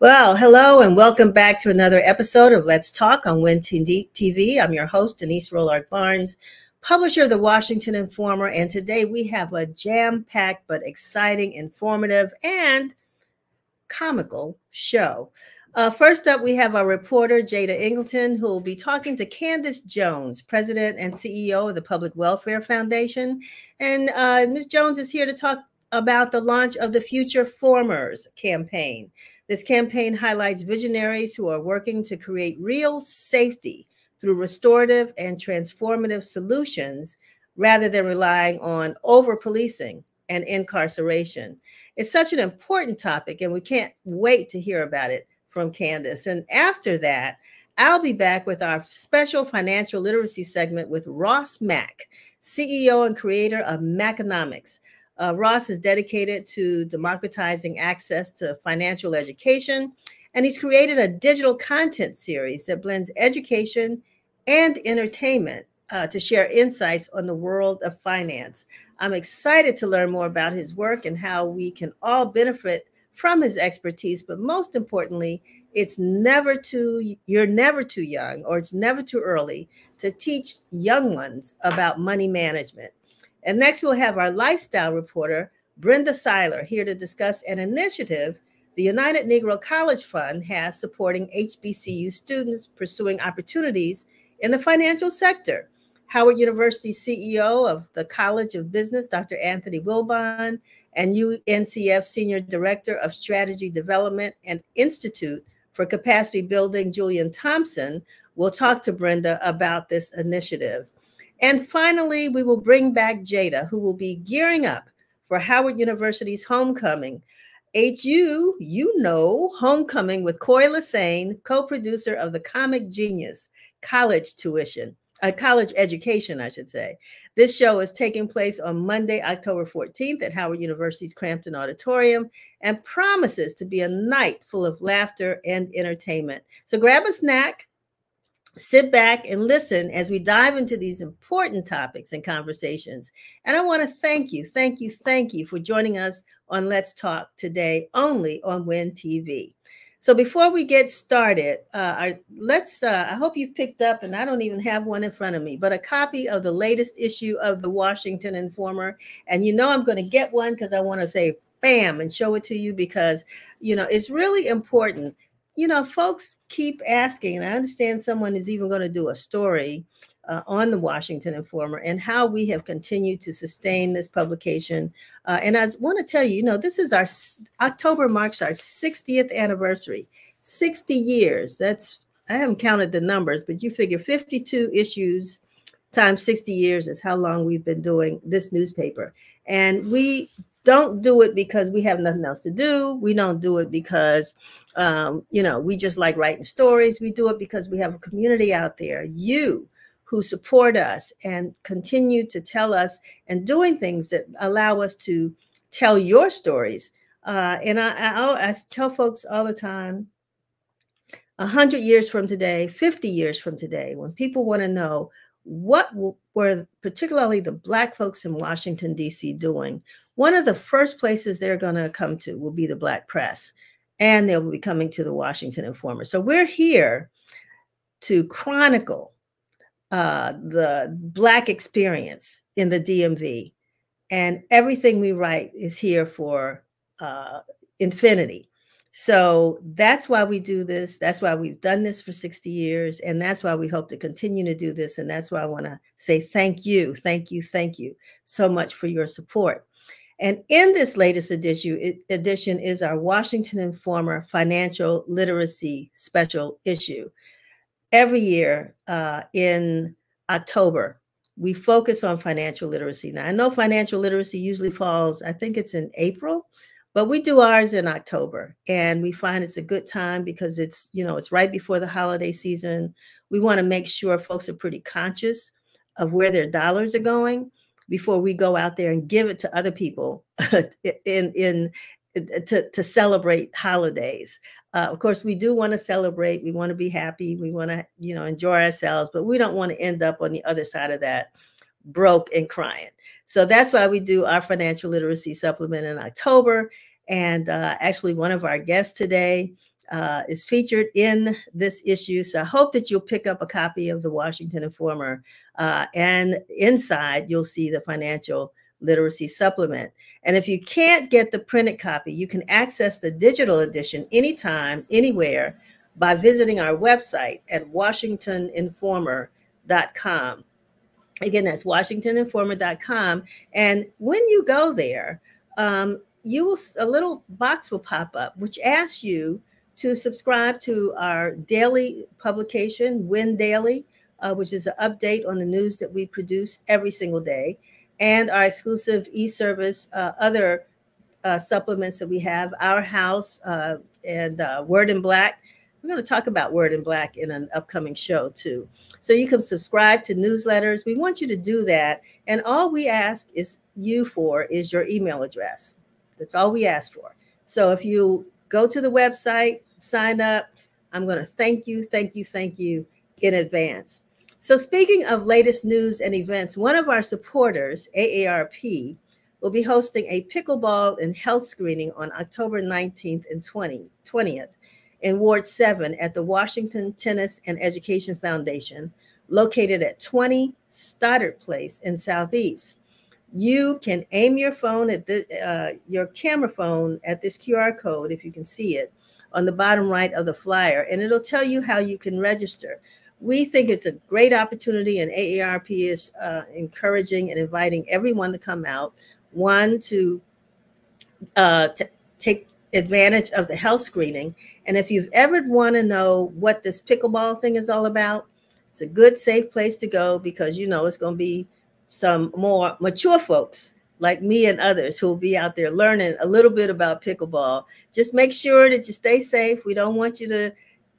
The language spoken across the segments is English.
Well, hello and welcome back to another episode of Let's Talk on Win TV. I'm your host, Denise Rolark Barnes, publisher of the Washington Informer, and today we have a jam-packed but exciting, informative, and comical show. First up, we have our reporter, Jada Ingleton, who will be talking to Candice Jones, President and CEO of the Public Welfare Foundation. And Ms. Jones is here to talk about the launch of the Future Formers campaign. This campaign highlights visionaries who are working to create real safety through restorative and transformative solutions rather than relying on over-policing and incarceration. It's such an important topic, and we can't wait to hear about it from Candice. And after that, I'll be back with our special financial literacy segment with Ross Mack, CEO and creator of Maconomics. Ross is dedicated to democratizing access to financial education, and he's created a digital content series that blends education and entertainment to share insights on the world of finance. I'm excited to learn more about his work and how we can all benefit from his expertise, but most importantly, you're never too young, or it's never too early to teach young ones about money management. And next, we'll have our lifestyle reporter, Brenda Seiler, here to discuss an initiative the United Negro College Fund has supporting HBCU students pursuing opportunities in the financial sector. Howard University CEO of the College of Business, Dr. Anthony Wilbon, and UNCF Senior Director of Strategy Development and Institute for Capacity Building, Julian Thompson, will talk to Brenda about this initiative. And finally, we will bring back Jada, who will be gearing up for Howard University's homecoming. Homecoming with Coy Lasone, co-producer of the Comic Genius College Education, I should say. This show is taking place on Monday, October 14th at Howard University's Cramton Auditorium and promises to be a night full of laughter and entertainment. So grab a snack, sit back and listen as we dive into these important topics and conversations. And I want to thank you for joining us on Let's Talk today, only on Win TV. So before we get started, I hope you've picked up, and I don't even have one in front of me, but a copy of the latest issue of the Washington Informer. And you know I'm going to get one because I want to say bam and show it to you because, it's really important. Folks keep asking, and I understand someone is even going to do a story on the Washington Informer and how we have continued to sustain this publication. And I want to tell you, this is October marks our 60th anniversary, 60 years. I haven't counted the numbers, but you figure 52 issues times 60 years is how long we've been doing this newspaper. And we don't do it because we have nothing else to do. We don't do it because, we just like writing stories. We do it because we have a community out there, you, who support us and continue to tell us and doing things that allow us to tell your stories. And I tell folks all the time, 100 years from today, 50 years from today, when people want to know what were particularly the Black folks in Washington, D.C. doing, one of the first places they're going to come to will be the Black press, and they'll be coming to the Washington Informer. So we're here to chronicle the Black experience in the DMV, and everything we write is here for infinity. So that's why we do this. That's why we've done this for 60 years. And that's why we hope to continue to do this. And that's why I want to say thank you so much for your support. And in this latest edition is our Washington Informer Financial Literacy Special Issue. Every year in October, we focus on financial literacy. Now, I know financial literacy usually falls, I think it's in April, but we do ours in October, and we find it's a good time because it's right before the holiday season. We want to make sure folks are pretty conscious of where their dollars are going before we go out there and give it to other people to celebrate holidays. Of course, we do want to celebrate. We want to be happy. We want to, enjoy ourselves, but we don't want to end up on the other side of that broke and crying. So that's why we do our financial literacy supplement in October. And actually, one of our guests today is featured in this issue. So I hope that you'll pick up a copy of the Washington Informer, and inside you'll see the financial literacy supplement. And if you can't get the printed copy, you can access the digital edition anytime, anywhere by visiting our website at washingtoninformer.com. Again, that's washingtoninformer.com. And when you go there, a little box will pop up, which asks you to subscribe to our daily publication, Win Daily, which is an update on the news that we produce every single day, and our exclusive e-service, other supplements that we have, Our House and Word in Black. We're going to talk about Word in Black in an upcoming show too. So you can subscribe to newsletters. We want you to do that. And all we ask is your email address. That's all we ask for. So if you go to the website, sign up, I'm going to thank you in advance. So speaking of latest news and events, one of our supporters, AARP, will be hosting a pickleball and health screening on October 19th and 20th in Ward 7 at the Washington Tennis and Education Foundation, located at 20 Stoddard Place in Southeast. You can aim your phone at your camera phone at this QR code, if you can see it, on the bottom right of the flyer, and it'll tell you how you can register. We think it's a great opportunity, and AARP is encouraging and inviting everyone to come out. One, to take advantage of the health screening. And if you've ever want to know what this pickleball thing is all about, it's a good, safe place to go, because you know it's going to be some more mature folks like me and others who will be out there learning a little bit about pickleball. Just make sure that you stay safe. We don't want you to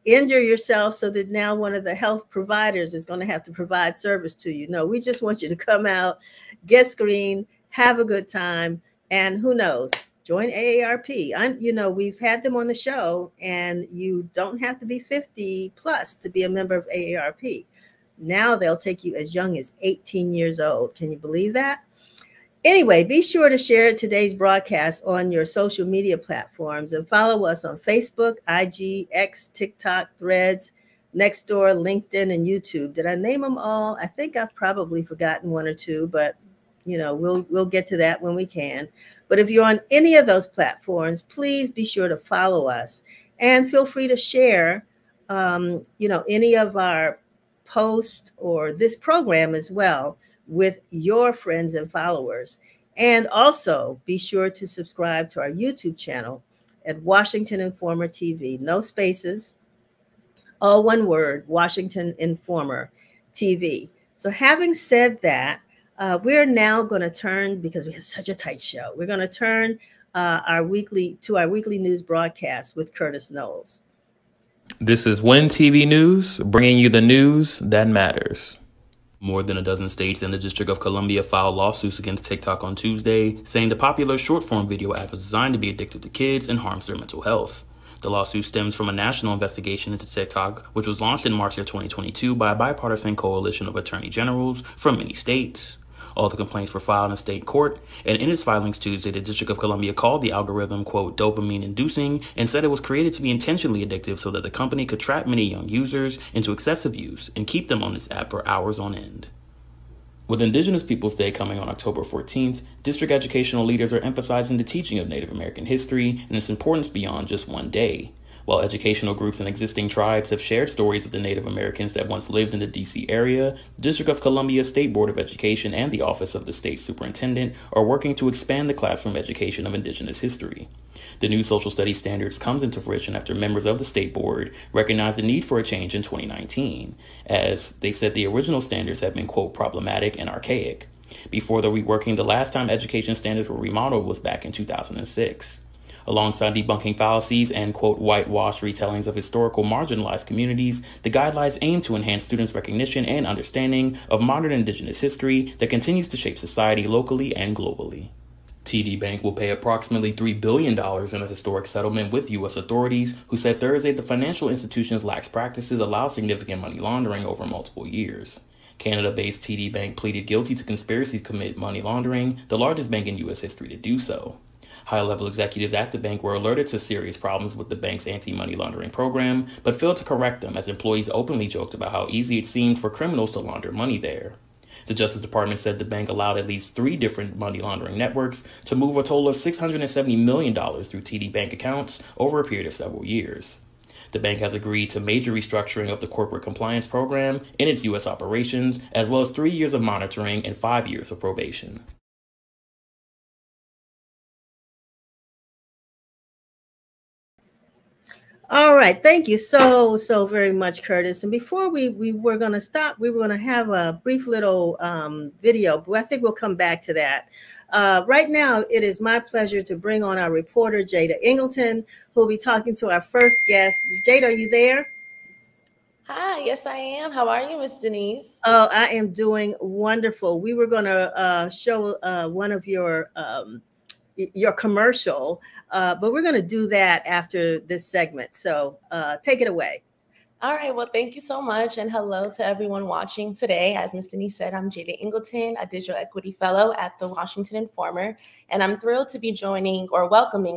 injure yourself so that now one of the health providers is going to have to provide service to you. No, we just want you to come out, get screened, have a good time, and who knows, join AARP. We've had them on the show, and you don't have to be 50 plus to be a member of AARP. Now they'll take you as young as 18 years old. Can you believe that? Anyway, be sure to share today's broadcast on your social media platforms and follow us on Facebook, IG, X, TikTok, Threads, Nextdoor, LinkedIn, and YouTube. Did I name them all? I think I've probably forgotten one or two, but we'll get to that when we can. But if you're on any of those platforms, please be sure to follow us, and feel free to share, any of our posts or this program as well with your friends and followers. And also be sure to subscribe to our YouTube channel at Washington Informer TV. No spaces, all one word, Washington Informer TV. So having said that, we're now going to turn, because we have such a tight show, we're going to turn our weekly news broadcast with Curtis Knowles. This is Win TV News, bringing you the news that matters. More than a dozen states and the District of Columbia filed lawsuits against TikTok on Tuesday, saying the popular short-form video app is designed to be addictive to kids and harms their mental health. The lawsuit stems from a national investigation into TikTok, which was launched in March of 2022 by a bipartisan coalition of attorney generals from many states. All the complaints were filed in state court, and in its filings Tuesday, the District of Columbia called the algorithm, quote, dopamine-inducing, and said it was created to be intentionally addictive so that the company could trap many young users into excessive use and keep them on its app for hours on end. With Indigenous Peoples Day coming on October 14th, district educational leaders are emphasizing the teaching of Native American history and its importance beyond just one day. While educational groups and existing tribes have shared stories of the Native Americans that once lived in the D.C. area, the District of Columbia State Board of Education and the Office of the State Superintendent are working to expand the classroom education of Indigenous history. The new social studies standards comes into fruition after members of the State Board recognized the need for a change in 2019, as they said the original standards have been, quote, problematic and archaic. Before the reworking, the last time education standards were remodeled was back in 2006. Alongside debunking fallacies and, quote, whitewashed retellings of historical marginalized communities, the guidelines aim to enhance students' recognition and understanding of modern Indigenous history that continues to shape society locally and globally. TD Bank will pay approximately $3 billion in a historic settlement with U.S. authorities, who said Thursday the financial institution's lax practices allow significant money laundering over multiple years. Canada-based TD Bank pleaded guilty to conspiracy to commit money laundering, the largest bank in U.S. history to do so. High-level executives at the bank were alerted to serious problems with the bank's anti-money laundering program, but failed to correct them as employees openly joked about how easy it seemed for criminals to launder money there. The Justice Department said the bank allowed at least 3 different money laundering networks to move a total of $670 million through TD Bank accounts over a period of several years. The bank has agreed to major restructuring of the corporate compliance program in its U.S. operations, as well as 3 years of monitoring and 5 years of probation. All right. Thank you so very much, Curtis. And before we were going to stop, we were going to have a brief little video, but I think we'll come back to that. Right now, it is my pleasure to bring on our reporter, Jada Ingleton, who will be talking to our first guest. Jada, are you there? Hi, yes, I am. How are you, Miss Denise? Oh, I am doing wonderful. We were going to show one of your commercial, but we're going to do that after this segment. So take it away. All right. Well, thank you so much. And hello to everyone watching today. As Ms. Denise said, I'm Jada Ingleton, a digital equity fellow at the Washington Informer. And I'm thrilled to be welcoming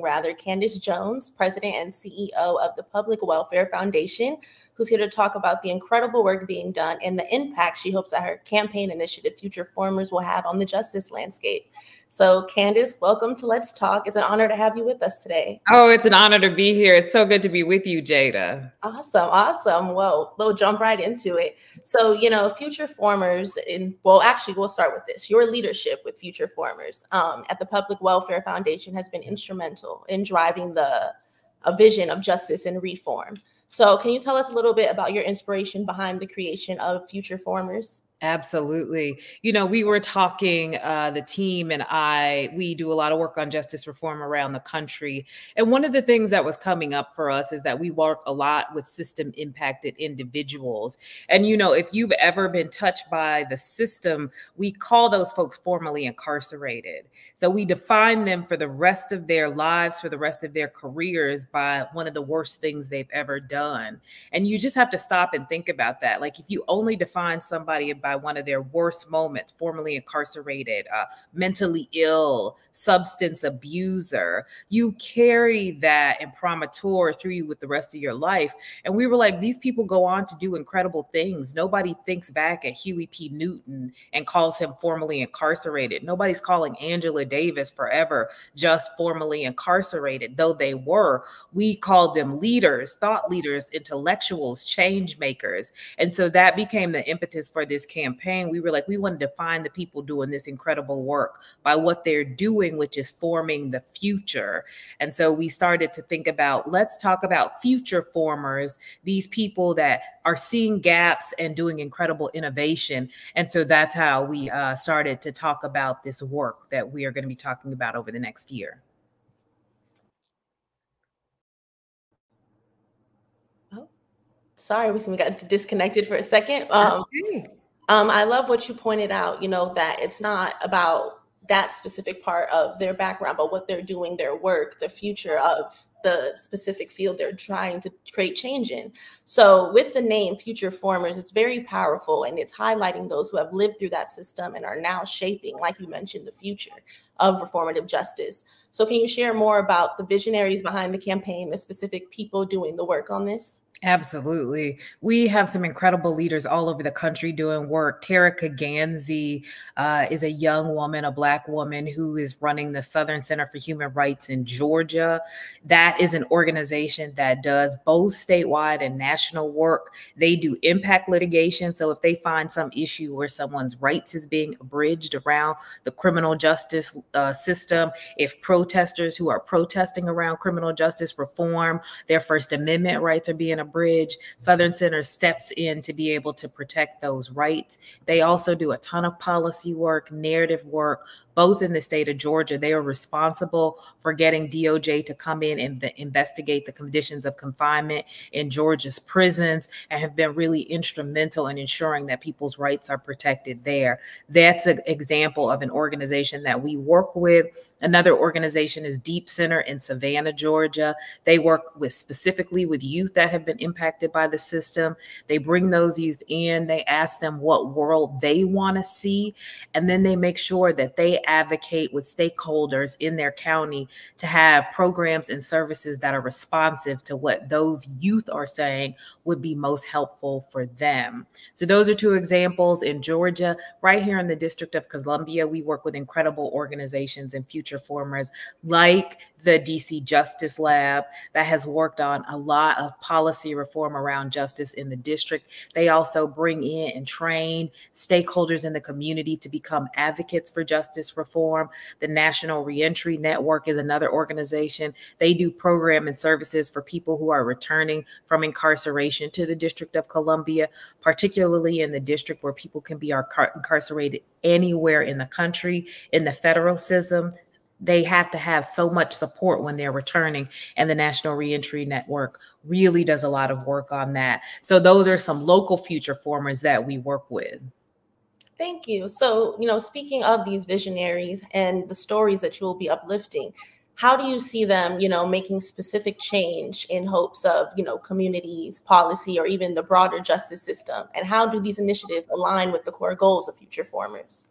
Candice Jones, president and CEO of the Public Welfare Foundation, who's here to talk about the incredible work being done and the impact she hopes that her campaign initiative, Future Formers, will have on the justice landscape. So Candice, welcome to Let's Talk. It's an honor to have you with us today. Oh, it's an honor to be here. It's so good to be with you, Jada. Awesome. Well, we'll jump right into it. So, Future Formers, we'll start with this. Your leadership with Future Formers at the Public Welfare Foundation has been instrumental in driving a vision of justice and reform. So can you tell us a little bit about your inspiration behind the creation of Future Formers? Absolutely. We were talking, the team and we do a lot of work on justice reform around the country. And one of the things that was coming up for us is that we work a lot with system impacted individuals. And, if you've ever been touched by the system, we call those folks formerly incarcerated. So we define them for the rest of their lives, for the rest of their careers by one of the worst things they've ever done. And you just have to stop and think about that. Like if you only define somebody by one of their worst moments, formerly incarcerated, mentally ill, substance abuser, you carry that imprimatur through you with the rest of your life. And we were like, these people go on to do incredible things. Nobody thinks back at Huey P. Newton and calls him formerly incarcerated. Nobody's calling Angela Davis forever just formerly incarcerated, though they were. We called them leaders, thought leaders, intellectuals, change makers. And so that became the impetus for this campaign. We were like, we want to define the people doing this incredible work by what they're doing, which is forming the future. And so we started to think about, let's talk about future formers, these people that are seeing gaps and doing incredible innovation. And so that's how we started to talk about this work that we are going to be talking about over the next year. Oh, sorry, we got disconnected for a second. Okay. I love what you pointed out, that it's not about that specific part of their background, but what they're doing, their work, the future of the specific field they're trying to create change in. So with the name Future Formers, it's very powerful, and it's highlighting those who have lived through that system and are now shaping, like you mentioned, the future of reformative justice. So can you share more about the visionaries behind the campaign, the specific people doing the work on this? Absolutely. We have some incredible leaders all over the country doing work. Tara Kaganzi is a young woman, a Black woman who is running the Southern Center for Human Rights in Georgia. That is an organization that does both statewide and national work. They do impact litigation. So if they find some issue where someone's rights is being abridged around the criminal justice system, if protesters who are protesting around criminal justice reform, their First Amendment rights are being abridged, Southern Center steps in to be able to protect those rights. They also do a ton of policy work, narrative work, both in the state of Georgia. They are responsible for getting DOJ to come in and investigate the conditions of confinement in Georgia's prisons, and have been really instrumental in ensuring that people's rights are protected there. That's an example of an organization that we work with. Another organization is Deep Center in Savannah, Georgia. They work specifically with youth that have been impacted by the system. They bring those youth in, they ask them what world they want to see, and then they make sure that they advocate with stakeholders in their county to have programs and services that are responsive to what those youth are saying would be most helpful for them. So those are two examples in Georgia. Right here in the District of Columbia, we work with incredible organizations and future formers like the DC Justice Lab that has worked on a lot of policy reform around justice in the district. They also bring in and train stakeholders in the community to become advocates for justice reform. The National Reentry Network is another organization. They do program and services for people who are returning from incarceration to the District of Columbia, particularly in the district where people can be incarcerated anywhere in the country. In the federal system, they have to have so much support when they're returning, and the National Reentry Network really does a lot of work on that. So those are some local future formers that we work with. Thank you. So, speaking of these visionaries and the stories that you will be uplifting, how do you see them, making specific change in hopes of, communities, policy, or even the broader justice system? And how do these initiatives align with the core goals of future formers?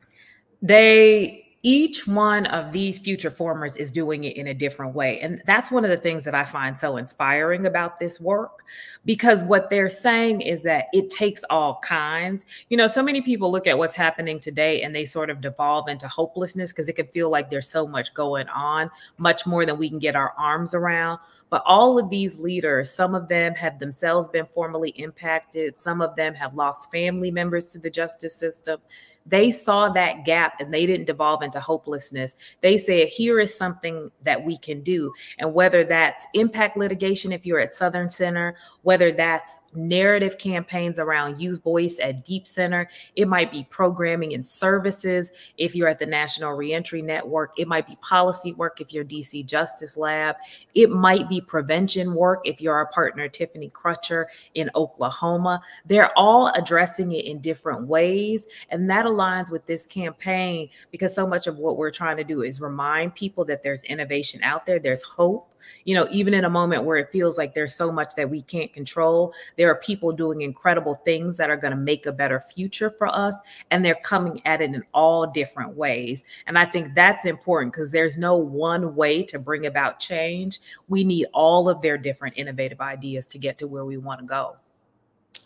Each one of these future formers is doing it in a different way. And that's one of the things that I find so inspiring about this work, because what they're saying is that it takes all kinds. So many people look at what's happening today and they sort of devolve into hopelessness because it can feel like there's so much going on, much more than we can get our arms around. But all of these leaders, some of them have themselves been formally impacted. Some of them have lost family members to the justice system. They saw that gap and they didn't devolve into hopelessness. They said, here is something that we can do. And whether that's impact litigation, if you're at Southern Center, whether that's narrative campaigns around youth voice at Deep Center, it might be programming and services if you're at the National Reentry Network, it might be policy work if you're DC Justice Lab, it might be prevention work if you're our partner Tiffany Crutcher in Oklahoma. They're all addressing it in different ways, and that aligns with this campaign because so much of what we're trying to do is remind people that there's innovation out there, there's hope. Even in a moment where it feels like there's so much that we can't control, there are people doing incredible things that are going to make a better future for us, and they're coming at it in all different ways. And I think that's important because there's no one way to bring about change. We need all of their different innovative ideas to get to where we want to go.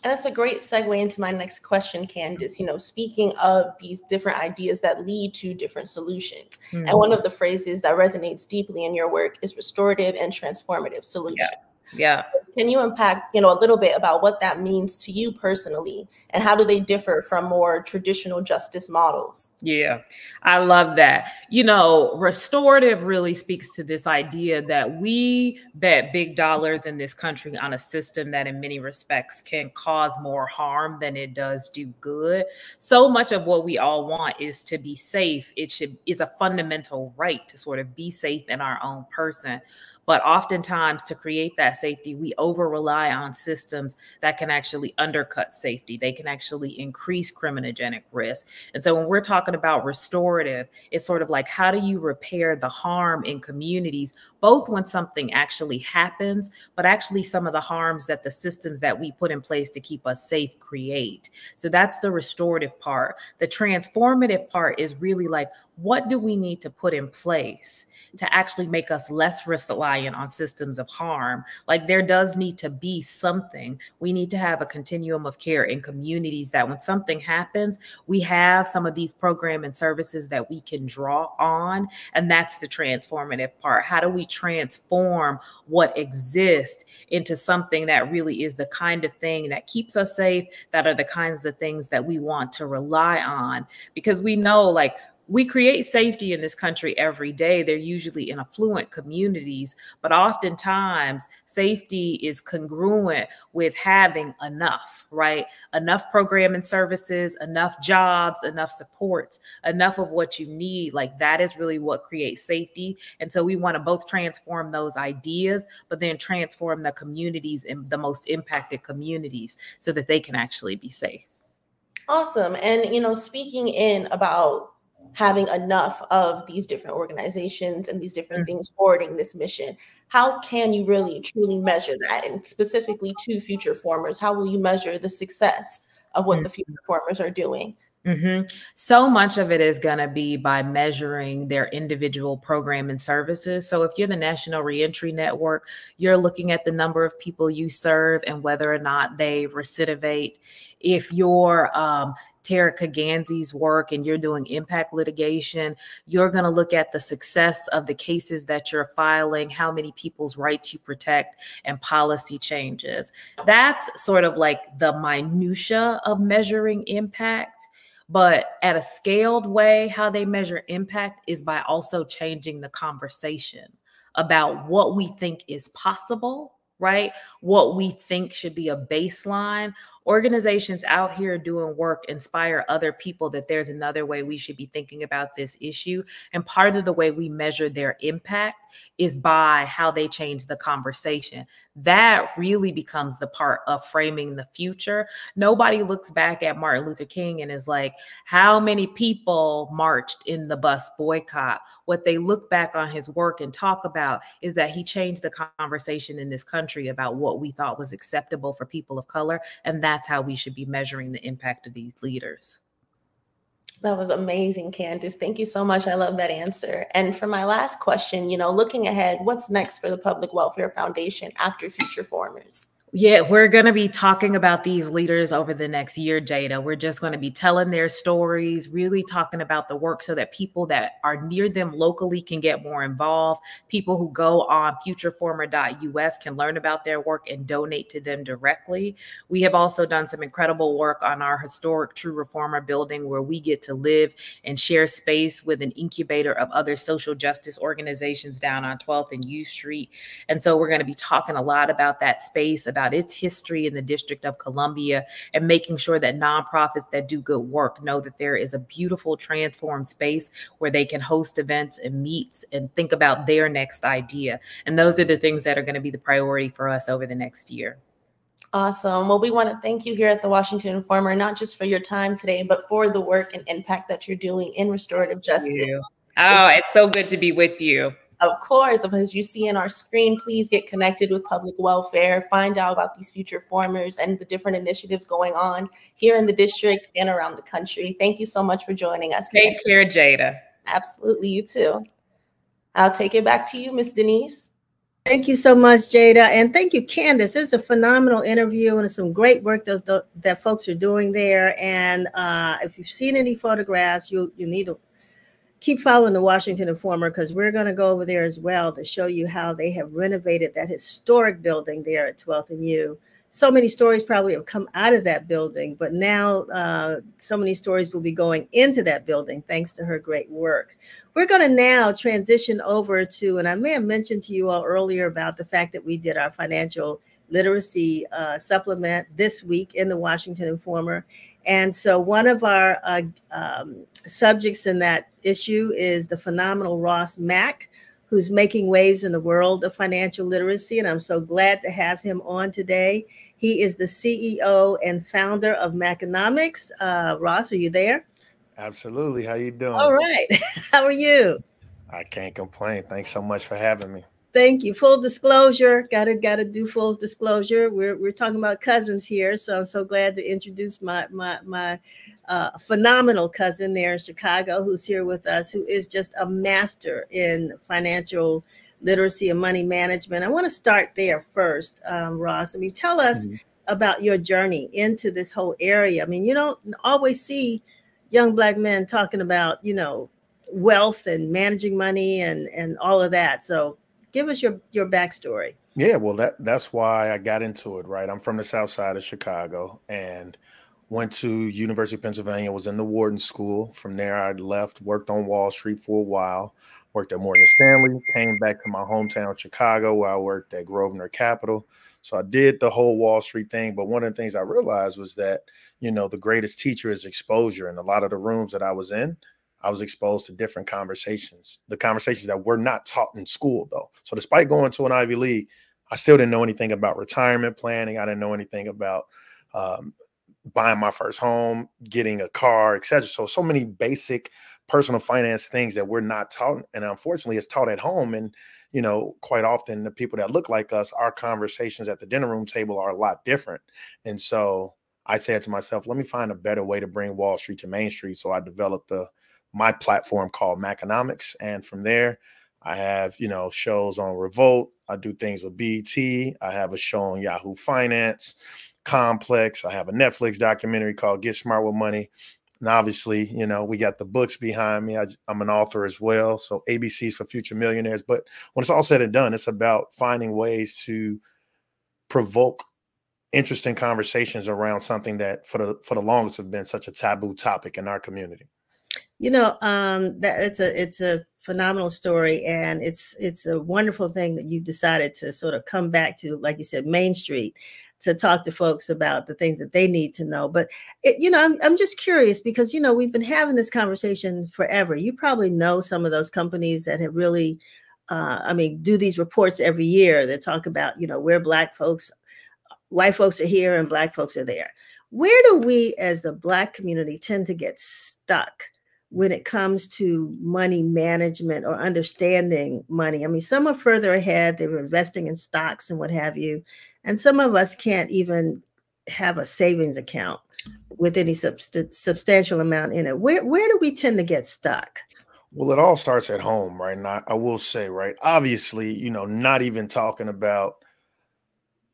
And that's a great segue into my next question, Candice. Speaking of these different ideas that lead to different solutions, and one of the phrases that resonates deeply in your work is restorative and transformative solutions. Yeah. Can you unpack, a little bit about what that means to you personally, and how do they differ from more traditional justice models? Yeah, I love that. Restorative really speaks to this idea that we bet big dollars in this country on a system that in many respects can cause more harm than it does do good. So much of what we all want is to be safe. Is a fundamental right to sort of be safe in our own person. But oftentimes to create that safety, we over-rely on systems that can actually undercut safety. They can actually increase criminogenic risk. And so when we're talking about restorative, it's sort of like, how do you repair the harm in communities, both when something actually happens, but actually some of the harms that the systems that we put in place to keep us safe create. So that's the restorative part. The transformative part is really like, what do we need to put in place to actually make us less reliant on systems of harm? Like, there does need to be something. We need to have a continuum of care in communities that when something happens, we have some of these programs and services that we can draw on. And that's the transformative part. How do we transform what exists into something that really is the kind of thing that keeps us safe, that are the kinds of things that we want to rely on? Because we know, we create safety in this country every day. They're usually in affluent communities, but oftentimes safety is congruent with having enough, right? Enough program and services, enough jobs, enough supports, enough of what you need. That is really what creates safety. And so we want to both transform those ideas, but then transform the communities in the most impacted communities so that they can actually be safe. Awesome. And, speaking about having enough of these different organizations and these different things forwarding this mission. How can you really truly measure that? And specifically to future formers, how will you measure the success of what the future formers are doing? So much of it is going to be by measuring their individual program and services. So if you're the National Reentry Network, you're looking at the number of people you serve and whether or not they recidivate. If you're Tara Kaganzi's work and you're doing impact litigation, you're going to look at the success of the cases that you're filing, how many people's rights you protect, and policy changes. That's sort of like the minutia of measuring impact. But at a scaled way, how they measure impact is by also changing the conversation about what we think is possible, right? What we think should be a baseline. Organizations out here doing work inspire other people that there's another way we should be thinking about this issue. And part of the way we measure their impact is by how they change the conversation. That really becomes the part of framing the future. Nobody looks back at Martin Luther King and is like, how many people marched in the bus boycott? What they look back on his work and talk about is that he changed the conversation in this country about what we thought was acceptable for people of color. And that's how we should be measuring the impact of these leaders. That was amazing, Candice. Thank you so much. I love that answer. And for my last question, looking ahead, what's next for the Public Welfare Foundation after Future Formers? Yeah, we're going to be talking about these leaders over the next year, Jada. We're just going to be telling their stories, really talking about the work so that people that are near them locally can get more involved. People who go on futureformer.us can learn about their work and donate to them directly. We have also done some incredible work on our historic True Reformer building where we get to live and share space with an incubator of other social justice organizations down on 12th and U Street. And so we're going to be talking a lot about that space, about its history in the District of Columbia, and making sure that nonprofits that do good work know that there is a beautiful transformed space where they can host events and meets and think about their next idea. And those are the things that are going to be the priority for us over the next year. Awesome. Well, we want to thank you here at the Washington Informer, not just for your time today, but for the work and impact that you're doing in restorative justice. Oh, it's so good to be with you. Of course, as you see in our screen, please get connected with public welfare, find out about these future formers and the different initiatives going on here in the district and around the country. Thank you so much for joining us. Take care, Jada. Absolutely, you too. I'll take it back to you, Ms. Denise. Thank you so much, Jada. And thank you, Candice. This is a phenomenal interview and it's some great work that folks are doing there. And if you've seen any photographs, you need to keep following the Washington Informer because we're going to go over there as well to show you how they have renovated that historic building there at 12th and U. So many stories probably have come out of that building, but now so many stories will be going into that building thanks to her great work. We're going to now transition over to, and I may have mentioned to you all earlier about the fact that we did our financial literacy supplement this week in the Washington Informer. And so one of our subjects in that issue is the phenomenal Ross Mack, who's making waves in the world of financial literacy. And I'm so glad to have him on today. He is the CEO and founder of Maconomics. Ross, are you there? Absolutely. How you doing? All right. How are you? I can't complain. Thanks so much for having me. Thank you. Full disclosure, gotta do full disclosure. We're talking about cousins here, so I'm so glad to introduce my phenomenal cousin there in Chicago, who's here with us, who is just a master in financial literacy and money management. I want to start there first, Ross. I mean, tell us about your journey into this whole area. I mean, you don't always see young Black men talking about, wealth and managing money and all of that. So give us your backstory. Yeah, well, that's why I got into it, right? I'm from the South Side of Chicago and went to University of Pennsylvania, was in the Wharton School. From there, I left, worked on Wall Street for a while, worked at Morgan Stanley, came back to my hometown, Chicago, where I worked at Grosvenor Capital. So I did the whole Wall Street thing. But one of the things I realized was that, the greatest teacher is exposure. And a lot of the rooms that I was in, I was exposed to different conversations, the conversations that were not taught in school, though. So despite going to an Ivy League, I still didn't know anything about retirement planning. I didn't know anything about buying my first home, getting a car, etc. So many basic personal finance things that we're not taught. And unfortunately, it's taught at home. And, you know, quite often the people that look like us, our conversations at the dinner room table are a lot different. And so I said to myself, let me find a better way to bring Wall Street to Main Street. So I developed my platform called Maconomics. And from there, I have, you know, shows on Revolt. I do things with BET. I have a show on Yahoo Finance, Complex. I have a Netflix documentary called Get Smart with Money. And obviously, you know, we got the books behind me. I'm an author as well. So ABCs for Future Millionaires. But when it's all said and done, it's about finding ways to provoke interesting conversations around something that for the longest have been such a taboo topic in our community. You know, that it's a phenomenal story, and it's a wonderful thing that you decided to sort of come back to, like you said, Main Street, to talk to folks about the things that they need to know. But you know, I'm just curious because, you know, we've been having this conversation forever. You probably know some of those companies that have really, I mean, do these reports every year that talk about, you know, where Black folks, white folks are here and Black folks are there. Where do we as the Black community tend to get stuck when it comes to money management or understanding money? I mean, some are further ahead. They were investing in stocks and what have you. And some of us can't even have a savings account with any substantial amount in it. Where do we tend to get stuck? Well, it all starts at home, right? And I will say, right, obviously, you know, not even talking about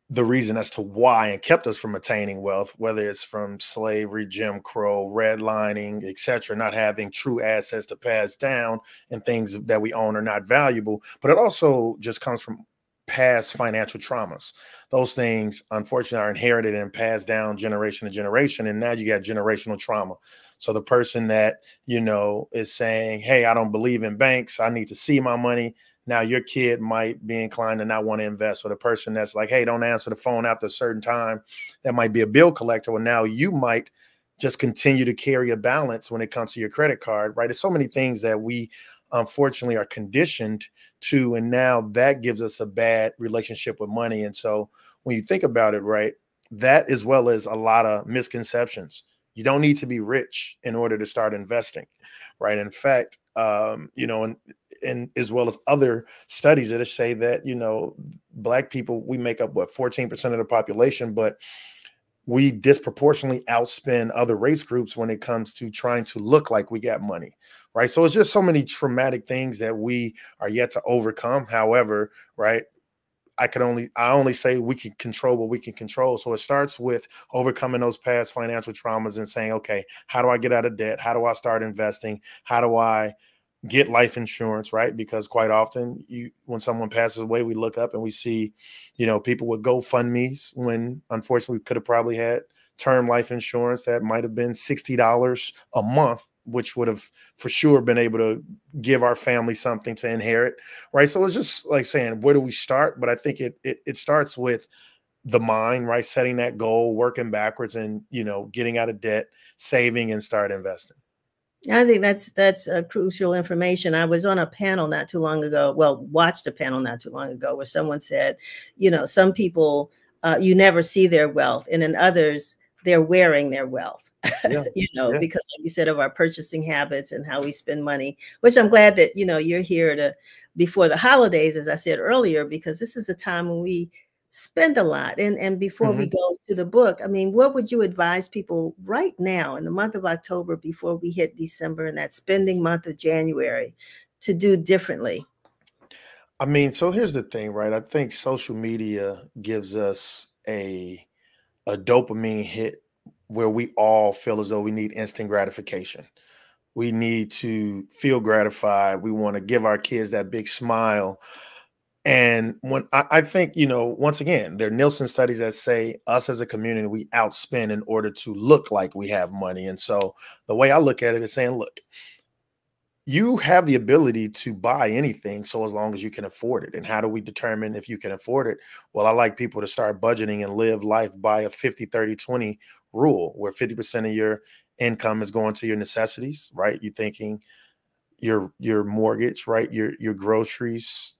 the reason as to why and kept us from attaining wealth, whether it's from slavery, Jim Crow, redlining, etc., not having true assets to pass down and things that we own are not valuable. But it also just comes from past financial traumas. Those things, unfortunately, are inherited and passed down generation to generation. And now you got generational trauma. So the person that, you know, is saying, hey, I don't believe in banks, I need to see my money. Now your kid might be inclined to not want to invest. Or the person that's like, hey, don't answer the phone after a certain time, that might be a bill collector. Well, now you might just continue to carry a balance when it comes to your credit card, right? There's so many things that we unfortunately are conditioned to, and now that gives us a bad relationship with money. And so when you think about it, right, that as well as a lot of misconceptions. You don't need to be rich in order to start investing, right? In fact, you know, and as well as other studies that say that, you know, Black people, we make up what, 14% of the population, but we disproportionately outspend other race groups when it comes to trying to look like we got money, right? So it's just so many traumatic things that we are yet to overcome. However, right, I only say we can control what we can control. So it starts with overcoming those past financial traumas and saying, okay, how do I get out of debt? How do I start investing? How do I get life insurance, right? Because quite often when someone passes away, we look up and we see, you know, people with GoFundMe's when unfortunately we could have probably had term life insurance that might have been $60 a month, which would have for sure been able to give our family something to inherit, right? So it's just like saying, where do we start? But I think it starts with the mind, right? Setting that goal, working backwards, and, you know, getting out of debt, saving, and start investing. I think that's crucial information. I was on a panel not too long ago. Well, watched a panel not too long ago where someone said, you know, some people you never see their wealth, and in others they're wearing their wealth. Yeah. You know, yeah. Because like you said, of our purchasing habits and how we spend money. Which I'm glad that, you know, you're here to before the holidays, as I said earlier, because this is a time when we spend a lot. And before we go to the book, I mean, what would you advise people right now in the month of October, before we hit December and that spending month of January, to do differently? I mean, so here's the thing, right? I think social media gives us a dopamine hit where we all feel as though we need instant gratification. We need to feel gratified. We want to give our kids that big smile. And when I think, you know, once again, there are Nielsen studies that say us as a community, we outspend in order to look like we have money. And so the way I look at it is saying, look, you have the ability to buy anything so as long as you can afford it. And how do we determine if you can afford it? Well, I like people to start budgeting and live life by a 50-30-20 rule, where 50% of your income is going to your necessities, right? You're thinking your mortgage, right? Your groceries,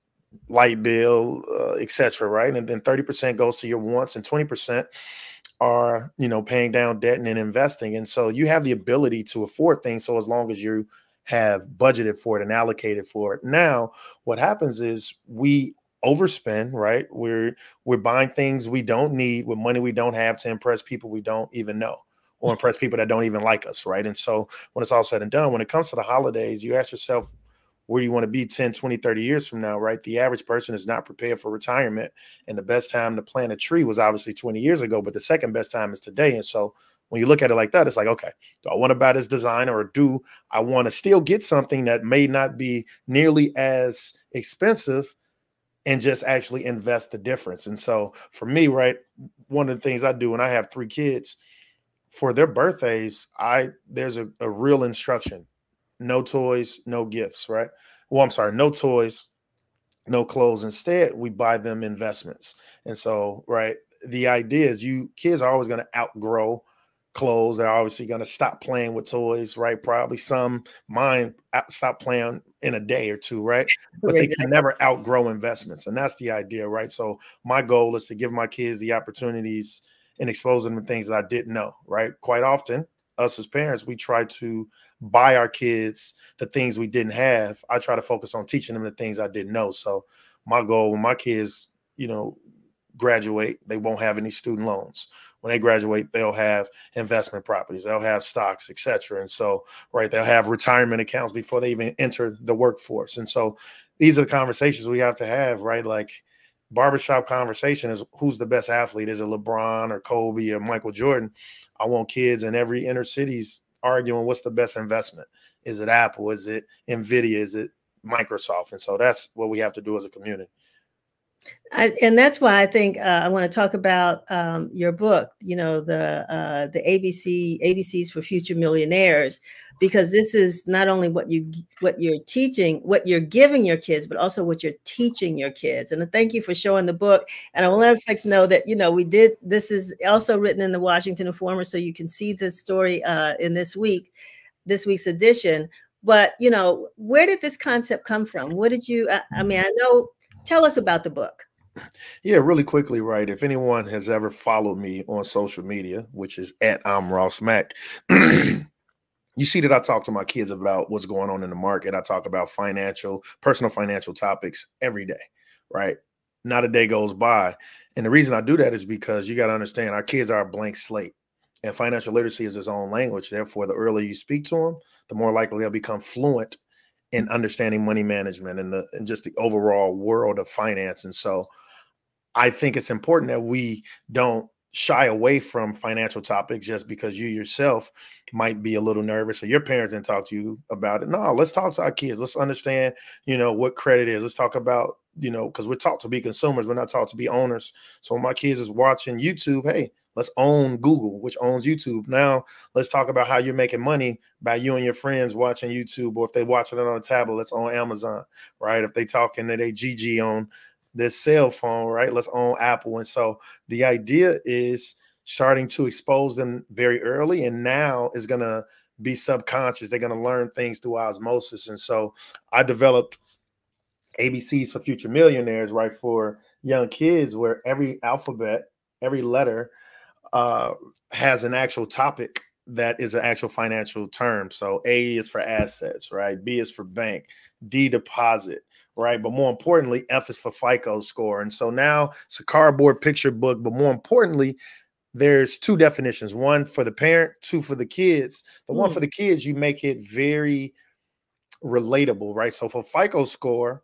light bill, etc., right? And then 30% goes to your wants, and 20% are, you know, paying down debt and then investing. And so you have the ability to afford things so as long as you have budgeted for it and allocated for it. Now, what happens is we overspend, right? We're buying things we don't need with money we don't have to impress people we don't even know, or impress people that don't even like us, right? And so when it's all said and done, when it comes to the holidays, you ask yourself, where do you want to be 10, 20, 30 years from now, right? The average person is not prepared for retirement. And the best time to plant a tree was obviously 20 years ago, but the second best time is today. And so when you look at it like that, it's like, okay, do I want to buy this designer, or do I want to still get something that may not be nearly as expensive and just actually invest the difference? And so for me, right, one of the things I do when I have 3 kids, for their birthdays, there's a real instruction. No toys, no gifts, right? Well, I'm sorry, no toys, no clothes. Instead, we buy them investments. And so, right, the idea is kids are always going to outgrow clothes. They're obviously going to stop playing with toys, right? Probably mine stop playing in a day or two, right? But they can never outgrow investments. And that's the idea, right? So my goal is to give my kids the opportunities and expose them to things that I didn't know, right? Quite often, us as parents, we try to buy our kids the things we didn't have. I try to focus on teaching them the things I didn't know. So my goal when my kids, graduate, they won't have any student loans. When they graduate, they'll have investment properties, they'll have stocks, etc. And so, right, they'll have retirement accounts before they even enter the workforce. And so these are the conversations we have to have, right? Like barbershop conversation is, who's the best athlete? Is it LeBron or Kobe or Michael Jordan? I want kids in every inner cities arguing what's the best investment. Is it Apple? Is it NVIDIA? Is it Microsoft? And so that's what we have to do as a community. And that's why I think I want to talk about your book, the ABCs for Future Millionaires, because this is not only what you're teaching, what you're giving your kids, but also what you're teaching your kids. And thank you for showing the book. And I will let folks know that, this is also written in the Washington Informer, so you can see this story in this week's edition. But, where did this concept come from? What did you, I know, tell us about the book. Yeah, really quickly, right? If anyone has ever followed me on social media, which is @I'mRossMac, you see that I talk to my kids about what's going on in the market. I talk about personal financial topics every day, right? Not a day goes by. And the reason I do that is because you got to understand our kids are a blank slate, and financial literacy is its own language. Therefore, the earlier you speak to them, the more likely they'll become fluent in understanding money management and just the overall world of finance. And so I think it's important that we don't shy away from financial topics just because you yourself might be a little nervous or your parents didn't talk to you about it. No, let's talk to our kids. Let's understand, what credit is. Let's talk about, because we're taught to be consumers. We're not taught to be owners. So when my kids is watching YouTube, hey, let's own Google, which owns YouTube. Now let's talk about how you're making money by you and your friends watching YouTube, or if they're watching it on a tablet, let's own Amazon, right? If they talking to their GG on this cell phone, right? Let's own Apple. And so the idea is starting to expose them very early, and now is going to be subconscious. They're going to learn things through osmosis. And so I developed ABCs for Future Millionaires, right, for young kids, where every alphabet, every letter has an actual topic that is an actual financial term. So A is for assets, right? B is for bank, D deposit, right? But more importantly, F is for FICO score. And so now it's a cardboard picture book, but more importantly, there's 2 definitions, one for the parent, 2 for the kids. The one for the kids, you make it very relatable, right? So for FICO score,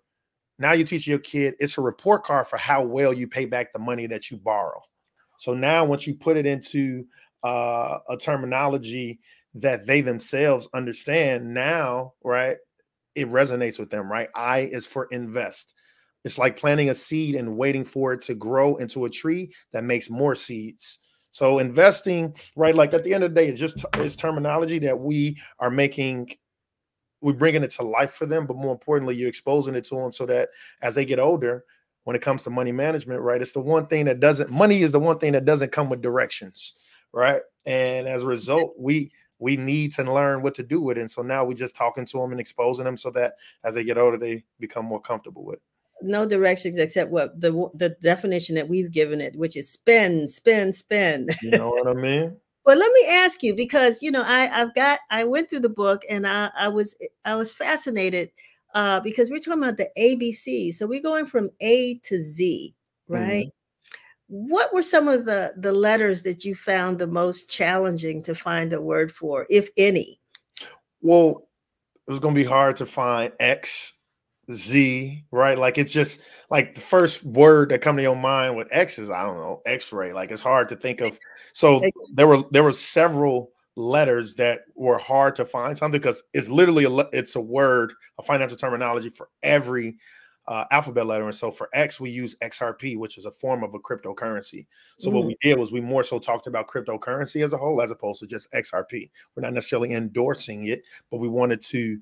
now you teach your kid, it's a report card for how well you pay back the money that you borrow. So now once you put it into a terminology that they themselves understand now, right, it resonates with them, right? I is for invest. It's like planting a seed and waiting for it to grow into a tree that makes more seeds. So investing, right, like at the end of the day, it's terminology that we are making, we're bringing it to life for them, but more importantly, you're exposing it to them so that as they get older, when it comes to money management, right, it's the one thing that money is the one thing that doesn't come with directions, right? And as a result, we need to learn what to do with it. And so now we're just talking to them and exposing them so that as they get older, they become more comfortable with it. No directions except what the definition that we've given it, which is spend, spend, spend. You know what I mean? But let me ask you, because I went through the book and I was fascinated because we're talking about the ABC. So we're going from A to Z, right? What were some of the letters that you found the most challenging to find a word for, if any? Well, it was going to be hard to find X, Z, right? Like, it's just like the first word that come to your mind with X is, I don't know, X-ray. Like, it's hard to think of. So there were several letters that were hard to find something, because it's literally it's a word, a financial terminology for every alphabet letter. And so for X, we use XRP, which is a form of a cryptocurrency. So what we did was we more so talked about cryptocurrency as a whole, as opposed to just XRP. We're not necessarily endorsing it, but we wanted to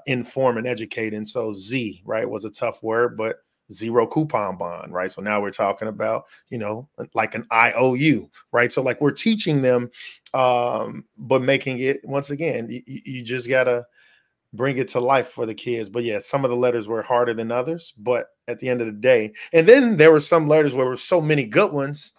inform and educate. And so Z, right, was a tough word, but zero coupon bond, right? So now we're talking about, like an IOU, right? So like we're teaching them, but making it, once again, you just gotta bring it to life for the kids. But yeah, some of the letters were harder than others, but at the end of the day, and then there were some letters where there were so many good ones,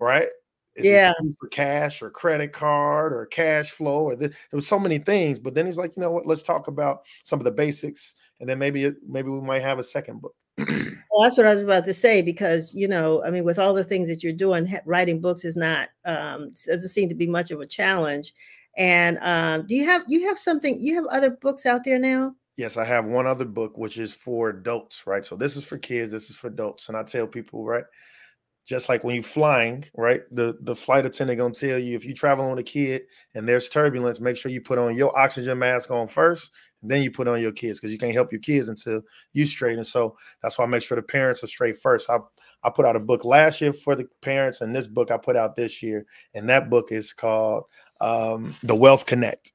right? Is this for cash or credit card or cash flow, or there was so many things. But then he's like, you know what, let's talk about some of the basics, and then maybe we might have a second book. Well, that's what I was about to say, because, I mean, with all the things that you're doing, writing books is not, doesn't seem to be much of a challenge. And do you have other books out there now? Yes, I have one other book, which is for adults, right? So this is for kids, this is for adults. And I tell people, right, just like when you're flying, right, the flight attendant gonna tell you, if you travel with a kid and there's turbulence, make sure you put on your oxygen mask on first, and then you put on your kids, because you can't help your kids until you straight. And so that's why I make sure the parents are straight first. I put out a book last year for the parents, and this book I put out this year, and that book is called The Wealth Connect.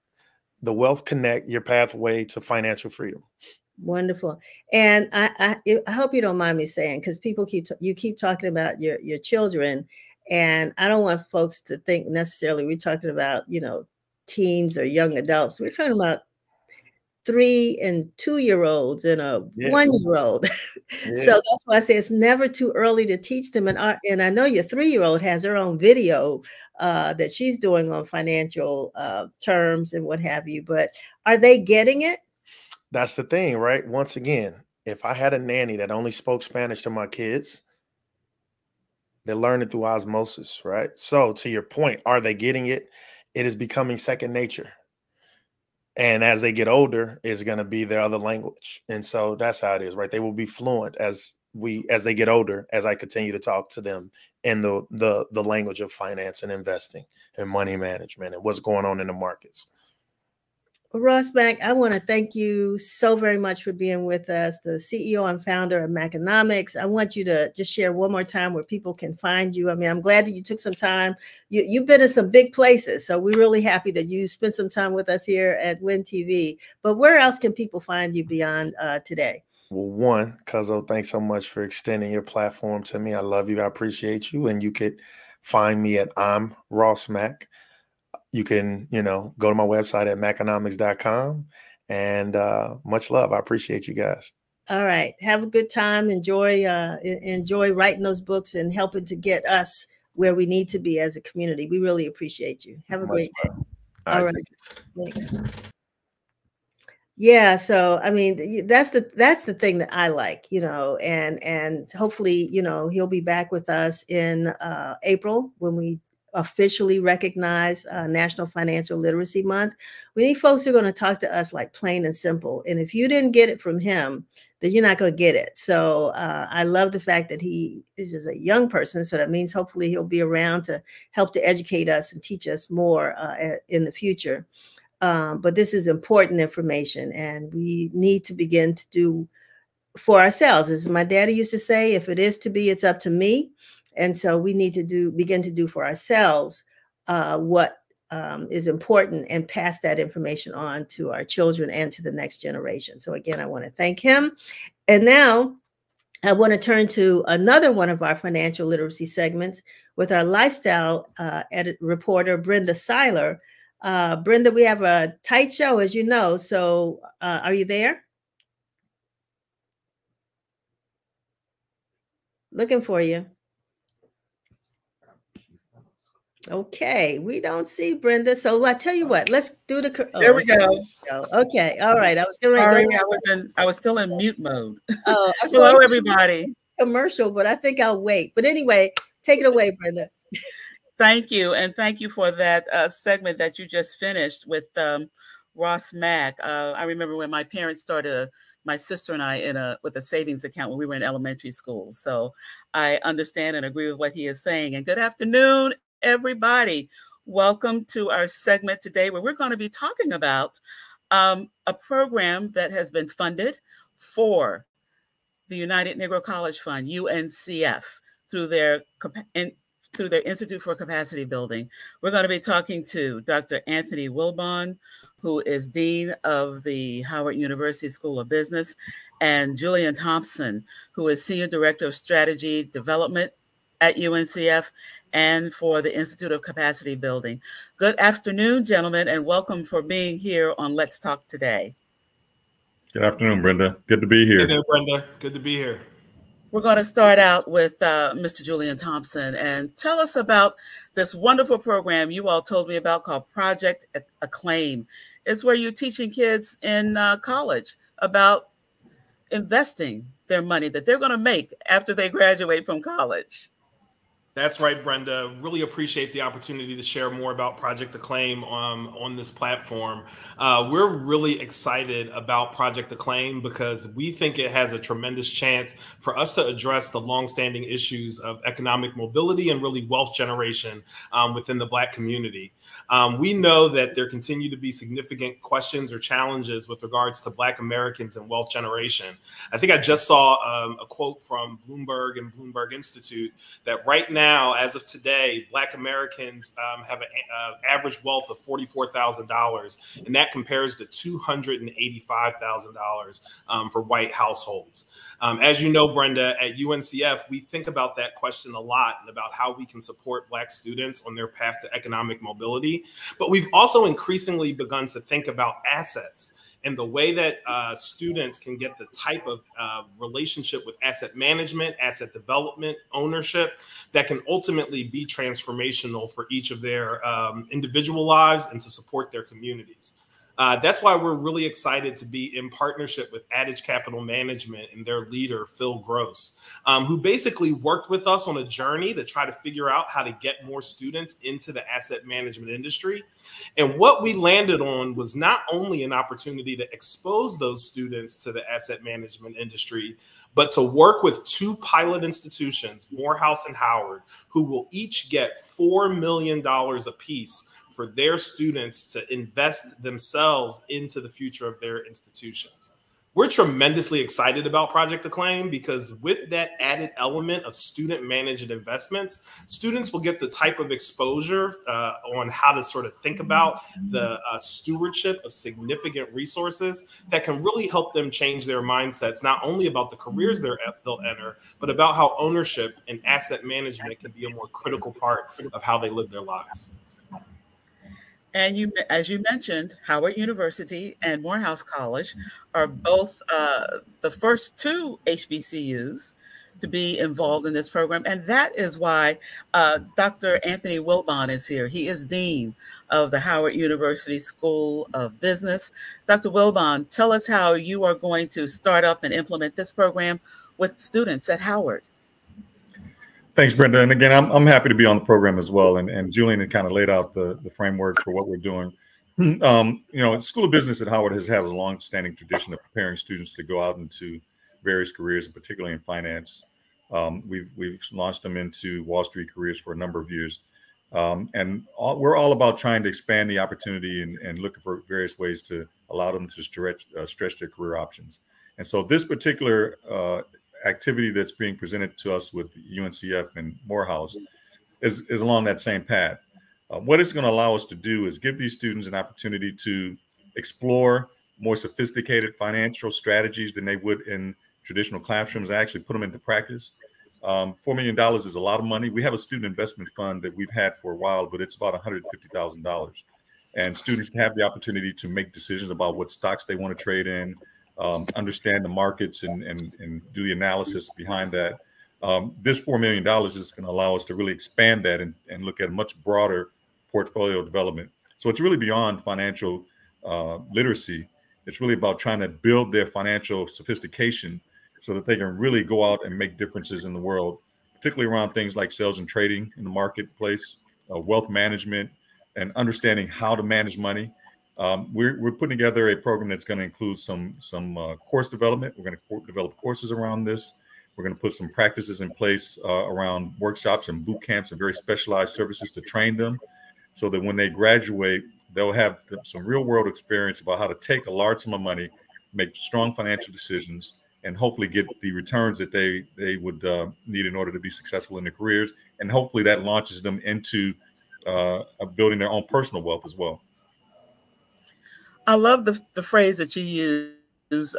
The Wealth Connect, your pathway to financial freedom. Wonderful. And I hope you don't mind me saying, because people keep talking about your children, and I don't want folks to think necessarily we're talking about, teens or young adults. We're talking about 3 and 2-year-olds and a 1-year-old. So that's why I say it's never too early to teach them. And I know your 3-year-old has her own video that she's doing on financial terms and what have you. But are they getting it? That's the thing, right? Once again, if I had a nanny that only spoke Spanish to my kids, they learn it through osmosis, right? So to your point, are they getting it? It is becoming second nature. And as they get older, it's going to be their other language. And so that's how it is, right? They will be fluent as they get older, as I continue to talk to them in the language of finance and investing and money management and what's going on in the markets. Ross Mac, I want to thank you so very much for being with us, the CEO and founder of Maconomics. I want you to just share one more time where people can find you. I mean, I'm glad that you took some time. You've been in some big places, so we're really happy that you spent some time with us here at WIN TV. But where else can people find you beyond today? Well, one, Cuzzo, thanks so much for extending your platform to me. I love you. I appreciate you. And you could find me at I'm Ross Mac. You can, go to my website at maconomics.com, and much love. I appreciate you guys. All right. Have a good time. Enjoy writing those books and helping to get us where we need to be as a community. We really appreciate you. Have a great day. All right. Thanks. Yeah. So, I mean, that's the thing that I like, and hopefully, he'll be back with us in April when we officially recognize National Financial Literacy Month. We need folks who are going to talk to us like plain and simple. And if you didn't get it from him, then you're not going to get it. So I love the fact that he is just a young person. So that means hopefully he'll be around to help to educate us and teach us more in the future. But this is important information, and we need to begin to do for ourselves. As my daddy used to say, if it is to be, it's up to me. And so we need to begin to do for ourselves what is important, and pass that information on to our children and to the next generation. So again, I want to thank him. And now I want to turn to another one of our financial literacy segments with our lifestyle reporter, Brenda Seiler. Brenda, we have a tight show, as you know. So are you there? Looking for you. Okay, we don't see Brenda. So I tell you what, let's do the. There we go. Okay, all right. I was going to Sorry, go. I was still in mute mode. Oh, I'm Hello, sorry, everybody. commercial, but I think I'll wait. But anyway, take it away, Brenda. Thank you, and thank you for that segment that you just finished with Ross Mack. I remember when my parents started my sister and I with a savings account when we were in elementary school. So I understand and agree with what he is saying. And good afternoon, everybody. Welcome to our segment today where we're going to be talking about a program that has been funded for the United Negro College Fund, UNCF, through their Institute for Capacity Building. We're going to be talking to Dr. Anthony Wilbon, who is Dean of the Howard University School of Business, and Julian Thompson, who is Senior Director of Strategy Development at UNCF and for the Institute of Capacity Building. Good afternoon, gentlemen, and welcome for being here on Let's Talk Today. Good afternoon, Brenda. Good to be here. Hey there, Brenda. Good to be here. We're going to start out with Mr. Julian Thompson and tell us about this wonderful program you all told me about called Project Acclaim. It's where you're teaching kids in college about investing their money that they're going to make after they graduate from college. That's right, Brenda. Really appreciate the opportunity to share more about Project Acclaim on this platform. We're really excited about Project Acclaim because we think it has a tremendous chance for us to address the longstanding issues of economic mobility and really wealth generation within the Black community. We know that there continue to be significant questions or challenges with regards to Black Americans and wealth generation. I think I just saw a quote from Bloomberg and Bloomberg Institute that right now, as of today, Black Americans have an average wealth of $44,000, and that compares to $285,000 for white households. As you know, Brenda, at UNCF, we think about that question a lot and about how we can support Black students on their path to economic mobility. But we've also increasingly begun to think about assets and the way that students can get the type of relationship with asset management, asset development, ownership that can ultimately be transformational for each of their individual lives and to support their communities. That's why we're really excited to be in partnership with Adage Capital Management and their leader, Phil Gross, who basically worked with us on a journey to try to figure out how to get more students into the asset management industry. And what we landed on was not only an opportunity to expose those students to the asset management industry, but to work with two pilot institutions, Morehouse and Howard, who will each get $4 million apiece for their students to invest themselves into the future of their institutions. We're tremendously excited about Project Acclaim because with that added element of student managed investments, students will get the type of exposure on how to sort of think about the stewardship of significant resources that can really help them change their mindsets, not only about the careers they'll enter, but about how ownership and asset management can be a more critical part of how they live their lives. And as you mentioned, Howard University and Morehouse College are both the first two HBCUs to be involved in this program. And that is why Dr. Anthony Wilbon is here. He is Dean of the Howard University School of Business. Dr. Wilbon, tell us how you are going to start up and implement this program with students at Howard. Thanks, Brenda. And again, I'm happy to be on the program as well. And Julian had kind of laid out the framework for what we're doing. You know, the School of Business at Howard has had a long-standing tradition of preparing students to go out into various careers, and particularly in finance. We've launched them into Wall Street careers for a number of years. And we're all about trying to expand the opportunity and looking for various ways to allow them to stretch their career options. And so this particular activity that's being presented to us with UNCF and Morehouse is along that same path. What it's going to allow us to do is give these students an opportunity to explore more sophisticated financial strategies than they would in traditional classrooms and actually put them into practice. $4 million is a lot of money. We have a student investment fund that we've had for a while, but it's about $150,000. And students have the opportunity to make decisions about what stocks they want to trade in, understand the markets and do the analysis behind that. This $4 million is going to allow us to really expand that and look at a much broader portfolio development. So it's really beyond financial literacy. It's really about trying to build their financial sophistication so that they can really go out and make differences in the world, particularly around things like sales and trading in the marketplace, wealth management, and understanding how to manage money. We're putting together a program that's going to include some course development. We're going to develop courses around this. We're going to put some practices in place around workshops and boot camps and very specialized services to train them so that when they graduate, they'll have some real world experience about how to take a large sum of money, make strong financial decisions, and hopefully get the returns that they would need in order to be successful in their careers. And hopefully that launches them into building their own personal wealth as well. I love the phrase that you use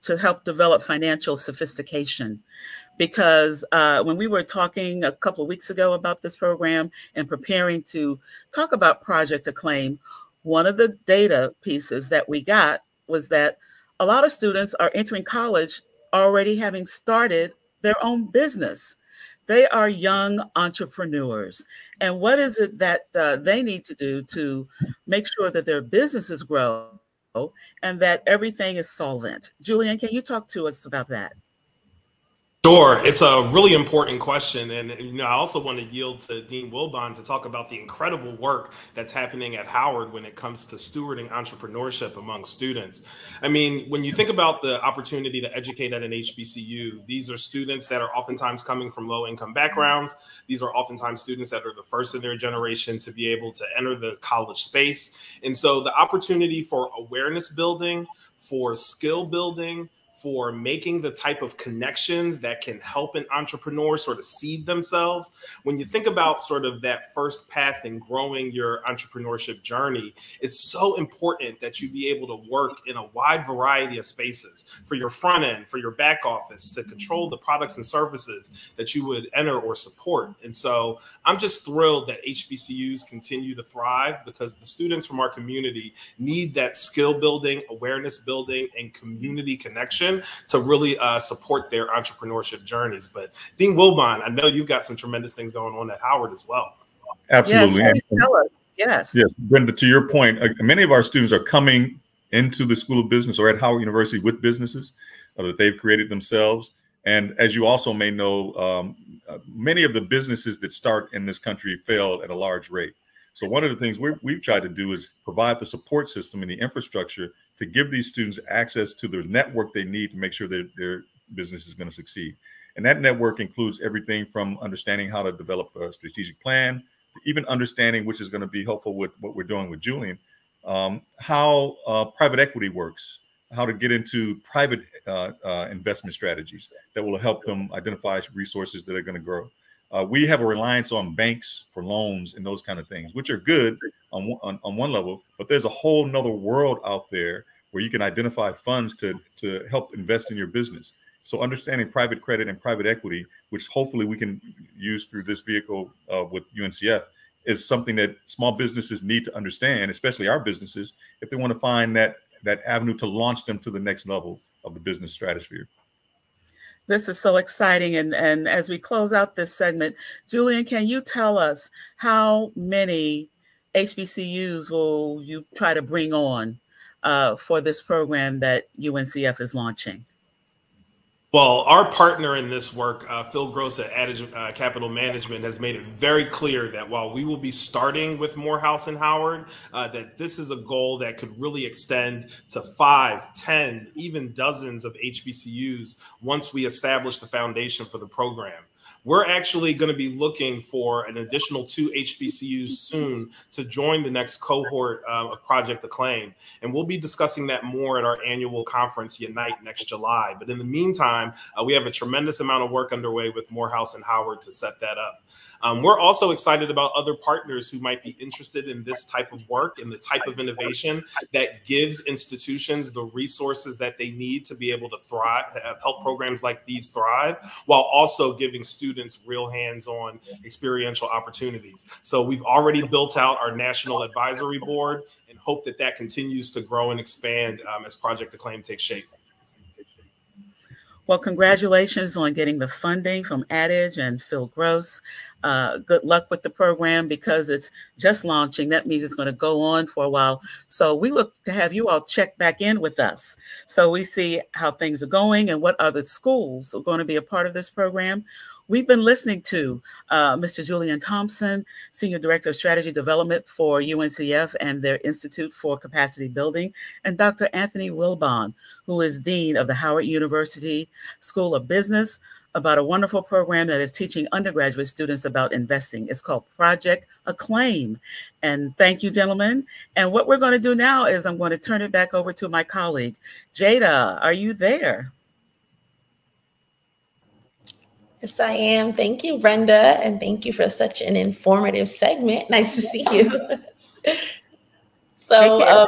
to help develop financial sophistication, because when we were talking a couple of weeks ago about this program and preparing to talk about Project Acclaim, one of the data pieces that we got was that a lot of students are entering college already having started their own business. They are young entrepreneurs. And what is it that they need to do to make sure that their businesses grow and that everything is solvent? Julian, can you talk to us about that? Sure. It's a really important question. And I also want to yield to Dean Wilbon to talk about the incredible work that's happening at Howard when it comes to stewarding entrepreneurship among students. I mean, when you think about the opportunity to educate at an HBCU, these are students that are oftentimes coming from low-income backgrounds. These are oftentimes students that are the first in their generation to be able to enter the college space. And so the opportunity for awareness building, for skill building, for making the type of connections that can help an entrepreneur sort of seed themselves. When you think about sort of that first path in growing your entrepreneurship journey, it's so important that you be able to work in a wide variety of spaces for your front end, for your back office, to control the products and services that you would enter or support. And so I'm just thrilled that HBCUs continue to thrive because the students from our community need that skill building, awareness building, and community connection to really support their entrepreneurship journeys. But Dean Wilbon, I know you've got some tremendous things going on at Howard as well. Absolutely. Yes, tell us. Yes. Yes, Brenda, to your point, many of our students are coming into the School of Business or at Howard University with businesses that they've created themselves. And as you also may know, many of the businesses that start in this country fail at a large rate. So one of the things we've tried to do is provide the support system and the infrastructure to give these students access to the network they need to make sure that their business is going to succeed. And that network includes everything from understanding how to develop a strategic plan, to even understanding, which is going to be helpful with what we're doing with Julian, how private equity works, how to get into private investment strategies that will help them identify resources that are going to grow. We have a reliance on banks for loans and those kind of things, which are good on one level, but there's a whole nother world out there where you can identify funds to help invest in your business. So understanding private credit and private equity, which hopefully we can use through this vehicle with UNCF, is something that small businesses need to understand, especially our businesses, if they want to find that avenue to launch them to the next level of the business stratosphere. This is so exciting. And as we close out this segment, Julian, can you tell us how many HBCUs will you try to bring on for this program that UNCF is launching? Well, our partner in this work, Phil Gross at Adage Capital Management, has made it very clear that while we will be starting with Morehouse and Howard, that this is a goal that could really extend to 5, 10, even dozens of HBCUs once we establish the foundation for the program. We're actually going to be looking for an additional 2 HBCUs soon to join the next cohort of Project Acclaim. And we'll be discussing that more at our annual conference, Unite, next July. But in the meantime, we have a tremendous amount of work underway with Morehouse and Howard to set that up. We're also excited about other partners who might be interested in this type of work and the type of innovation that gives institutions the resources that they need to be able to thrive, help programs like these thrive, while also giving students real hands-on experiential opportunities. So we've already built out our national advisory board and hope that that continues to grow and expand as Project Acclaim takes shape. Well, congratulations on getting the funding from Adage and Phil Gross. Good luck with the program because it's just launching. That means it's going to go on for a while. So we look to have you all check back in with us so we see how things are going and what other schools are going to be a part of this program. We've been listening to Mr. Julian Thompson, Senior Director of Strategy Development for UNCF and their Institute for Capacity Building, and Dr. Anthony Wilbon, who is Dean of the Howard University School of Business, about a wonderful program that is teaching undergraduate students about investing. It's called Project Acclaim. And thank you, gentlemen. And what we're going to do now is I'm going to turn it back over to my colleague. Jada, are you there? Yes, I am. Thank you, Brenda. And thank you for such an informative segment. Nice to see you. So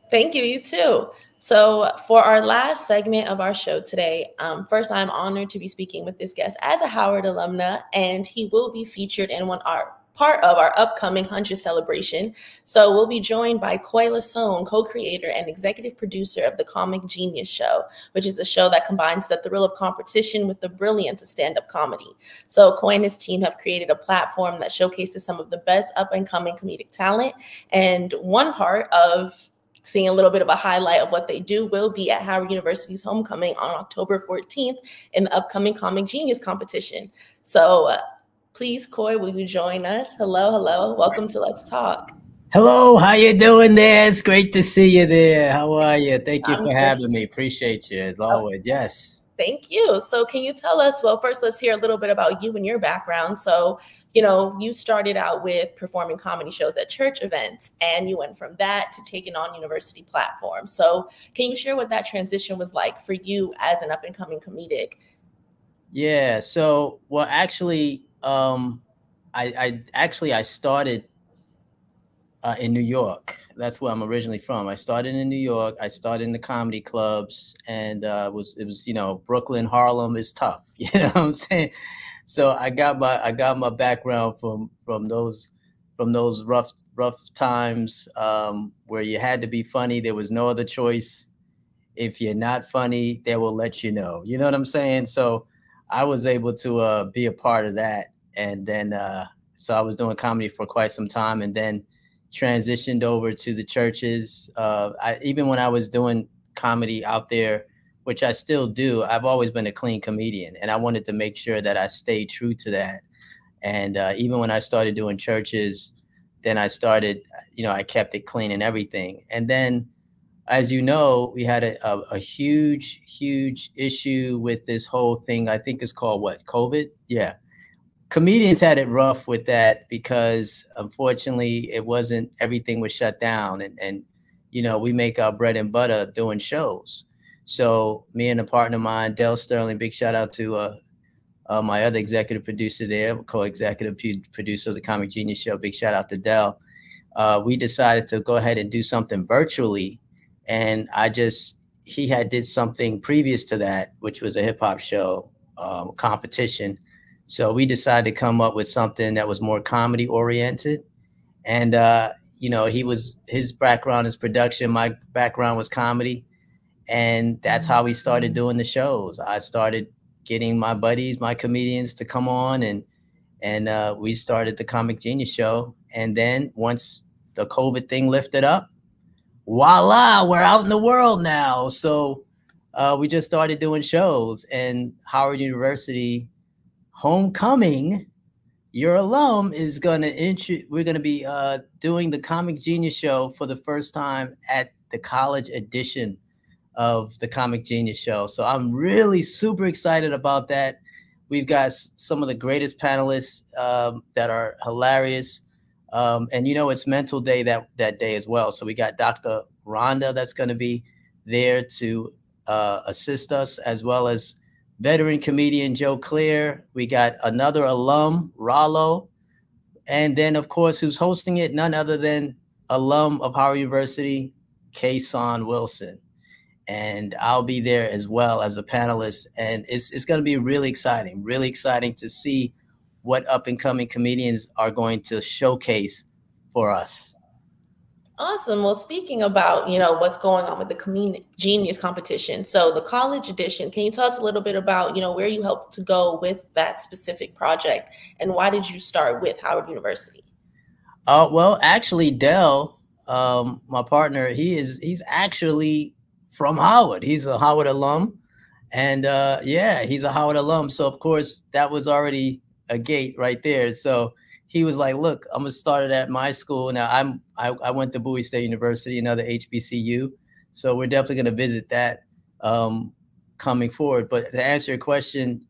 thank you, you too. So for our last segment of our show today, first, I'm honored to be speaking with this guest as a Howard alumna, and he will be featured in part of our upcoming 100th celebration. So we'll be joined by Coy Lasone, co-creator and executive producer of the Comic Genius Show, which is a show that combines the thrill of competition with the brilliance of stand-up comedy. So Coy and his team have created a platform that showcases some of the best up-and-coming comedic talent. And one part of seeing a little bit of a highlight of what they do will be at Howard University's homecoming on October 14th in the upcoming Comic Genius competition. So please, Coy, will you join us? Hello, hello. Welcome to Let's Talk. Hello, how you doing there? It's great to see you there. How are you? Thank you for having me. Appreciate you as always. Yes. Thank you. So can you tell us, well, first let's hear a little bit about you and your background. So, you know, you started out with performing comedy shows at church events, and you went from that to taking on university platforms. So can you share what that transition was like for you as an up-and-coming comedic? Yeah, so, well, actually, I started in New York. That's where I'm originally from. I started in New York. I started in the comedy clubs, and it was, you know, Brooklyn, Harlem is tough. You know what I'm saying? So I got my background from those rough times where you had to be funny. There was no other choice. If you're not funny, they will let you know. You know what I'm saying? So I was able to be a part of that, and then so I was doing comedy for quite some time, and then transitioned over to the churches. Even when I was doing comedy out there, which I still do, I've always been a clean comedian, and I wanted to make sure that I stayed true to that. And even when I started doing churches, then I started, you know, I kept it clean and everything. And then, as you know, we had a huge issue with this whole thing. I think it's called what? COVID? Yeah. Comedians had it rough with that because unfortunately everything was shut down, and you know, we make our bread and butter doing shows. So me and a partner of mine, Del Sterling, big shout out to my other executive producer there, co-executive producer of the Comic Genius Show, big shout out to Del. We decided to go ahead and do something virtually, and he had did something previous to that, which was a hip hop show competition. So we decided to come up with something that was more comedy oriented. And, you know, his background is production. My background was comedy. And that's how we started doing the shows. I started getting my buddies, my comedians to come on, and we started the Comic Genius Show. And then once the COVID thing lifted up, voila, we're out in the world now. So we just started doing shows, and Howard University homecoming, your alum is we're going to be doing the Comic Genius Show for the first time at the college edition of the Comic Genius Show. So I'm really super excited about that. We've got some of the greatest panelists that are hilarious. And, you know, it's Mental Day that day as well. So we got Dr. Rhonda that's going to be there to assist us, as well as veteran comedian Joe Clear. We got another alum, Rollo. And then, of course, who's hosting it? None other than alum of Howard University, Kason Wilson. And I'll be there as well as a panelist. And it's going to be really exciting to see what up-and-coming comedians are going to showcase for us. Awesome. Well, speaking about, what's going on with the Comedian Genius competition. So the college edition, can you tell us a little bit about, where you helped to go with that specific project and why did you start with Howard University? Well, actually, Dell, my partner, he's actually from Howard. He's a Howard alum. And yeah, he's a Howard alum. So of course that was already a gate right there. So he was like, look, I'm gonna start it at my school. Now I went to Bowie State University, another HBCU. So we're definitely gonna visit that coming forward. But to answer your question,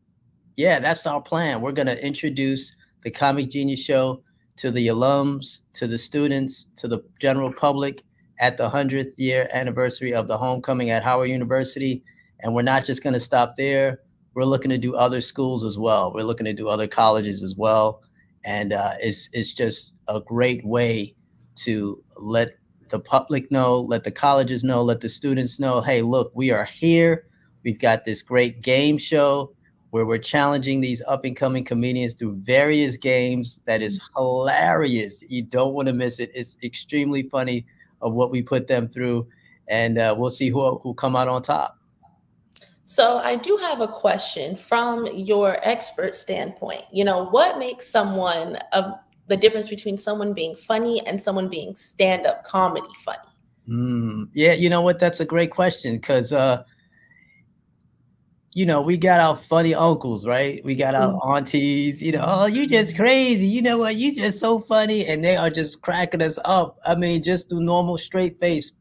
yeah, that's our plan. We're gonna introduce the Comic Genius Show to the alums, to the students, to the general public at the 100th year anniversary of the homecoming at Howard University. And we're not just going to stop there. We're looking to do other schools as well. We're looking to do other colleges as well. And it's just a great way to let the public know, let the colleges know, let the students know, hey, look, we are here. We've got this great game show where we're challenging these up and coming comedians through various games. That is hilarious. You don't want to miss it. It's extremely funny of what we put them through. And we'll see who come out on top. So I do have a question from your expert standpoint. What makes someone of the difference between someone being funny and someone being stand-up comedy funny? Yeah, you know what? That's a great question because, we got our funny uncles, right? We got our aunties, oh, you just crazy. You know what? You just so funny. And they are just cracking us up. I mean, just through normal straight face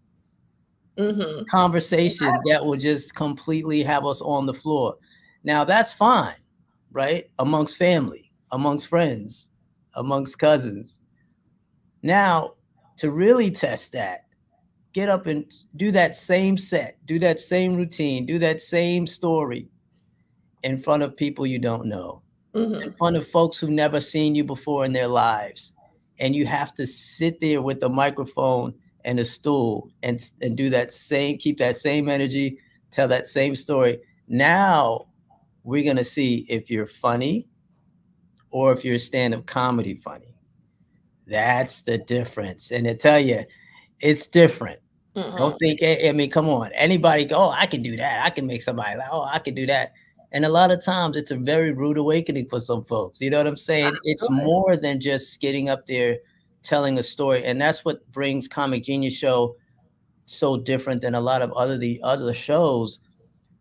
conversation that will just completely have us on the floor. Now that's fine, right? Amongst family, amongst friends, amongst cousins. Now to really test that, get up and do that same set, do that same routine, do that same story in front of people you don't know, in front of folks who've never seen you before in their lives. And you have to sit there with the microphone and a stool and do that same, keep that same energy, tell that same story. Now we're going to see if you're funny or if you're stand-up comedy funny. That's the difference. And I tell you, it's different. Don't think, I mean, come on. Anybody go, oh, I can do that. I can make somebody like, oh, I can do that. And a lot of times it's a very rude awakening for some folks. You know what I'm saying? It's more than just getting up there telling a story. And that's what brings Comic Genius Show so different than a lot of the other shows.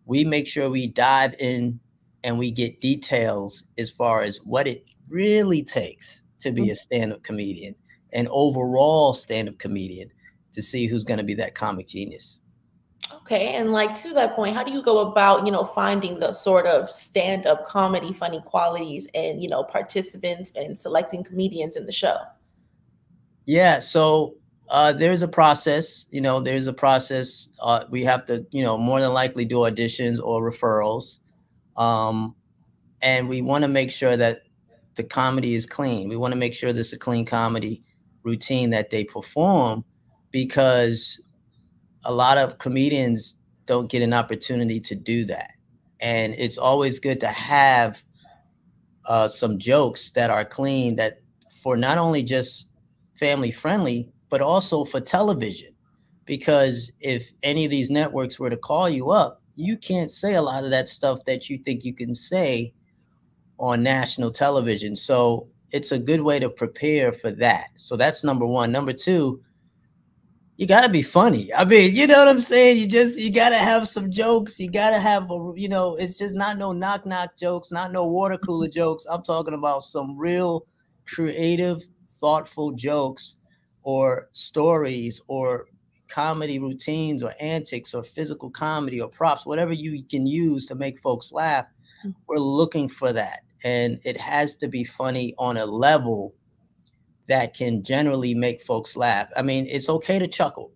We make sure we dive in and we get details as far as what it really takes to be a stand-up comedian, an overall stand-up comedian, to see who's going to be that comic genius. Okay. And to that point, how do you go about, finding the sort of stand-up comedy funny qualities and, participants and selecting comedians in the show? Yeah. So there's a process, there's a process. We have to, more than likely do auditions or referrals. And we want to make sure that the comedy is clean. We want to make sure there's a clean comedy routine that they perform, because a lot of comedians don't get an opportunity to do that. And it's always good to have some jokes that are clean, that for not only just family friendly, but also for television. Because if any of these networks were to call you up, you can't say a lot of that stuff that you think you can say on national television. So it's a good way to prepare for that. So that's number one. Number two, you got to be funny. I mean, you know what I'm saying? You got to have some jokes. You got to have, it's just not no knock jokes, not no water cooler jokes. I'm talking about some real creative, thoughtful jokes or stories or comedy routines or antics or physical comedy or props, whatever you can use to make folks laugh. We're looking for that. And it has to be funny on a level that can generally make folks laugh. I mean, it's okay to chuckle.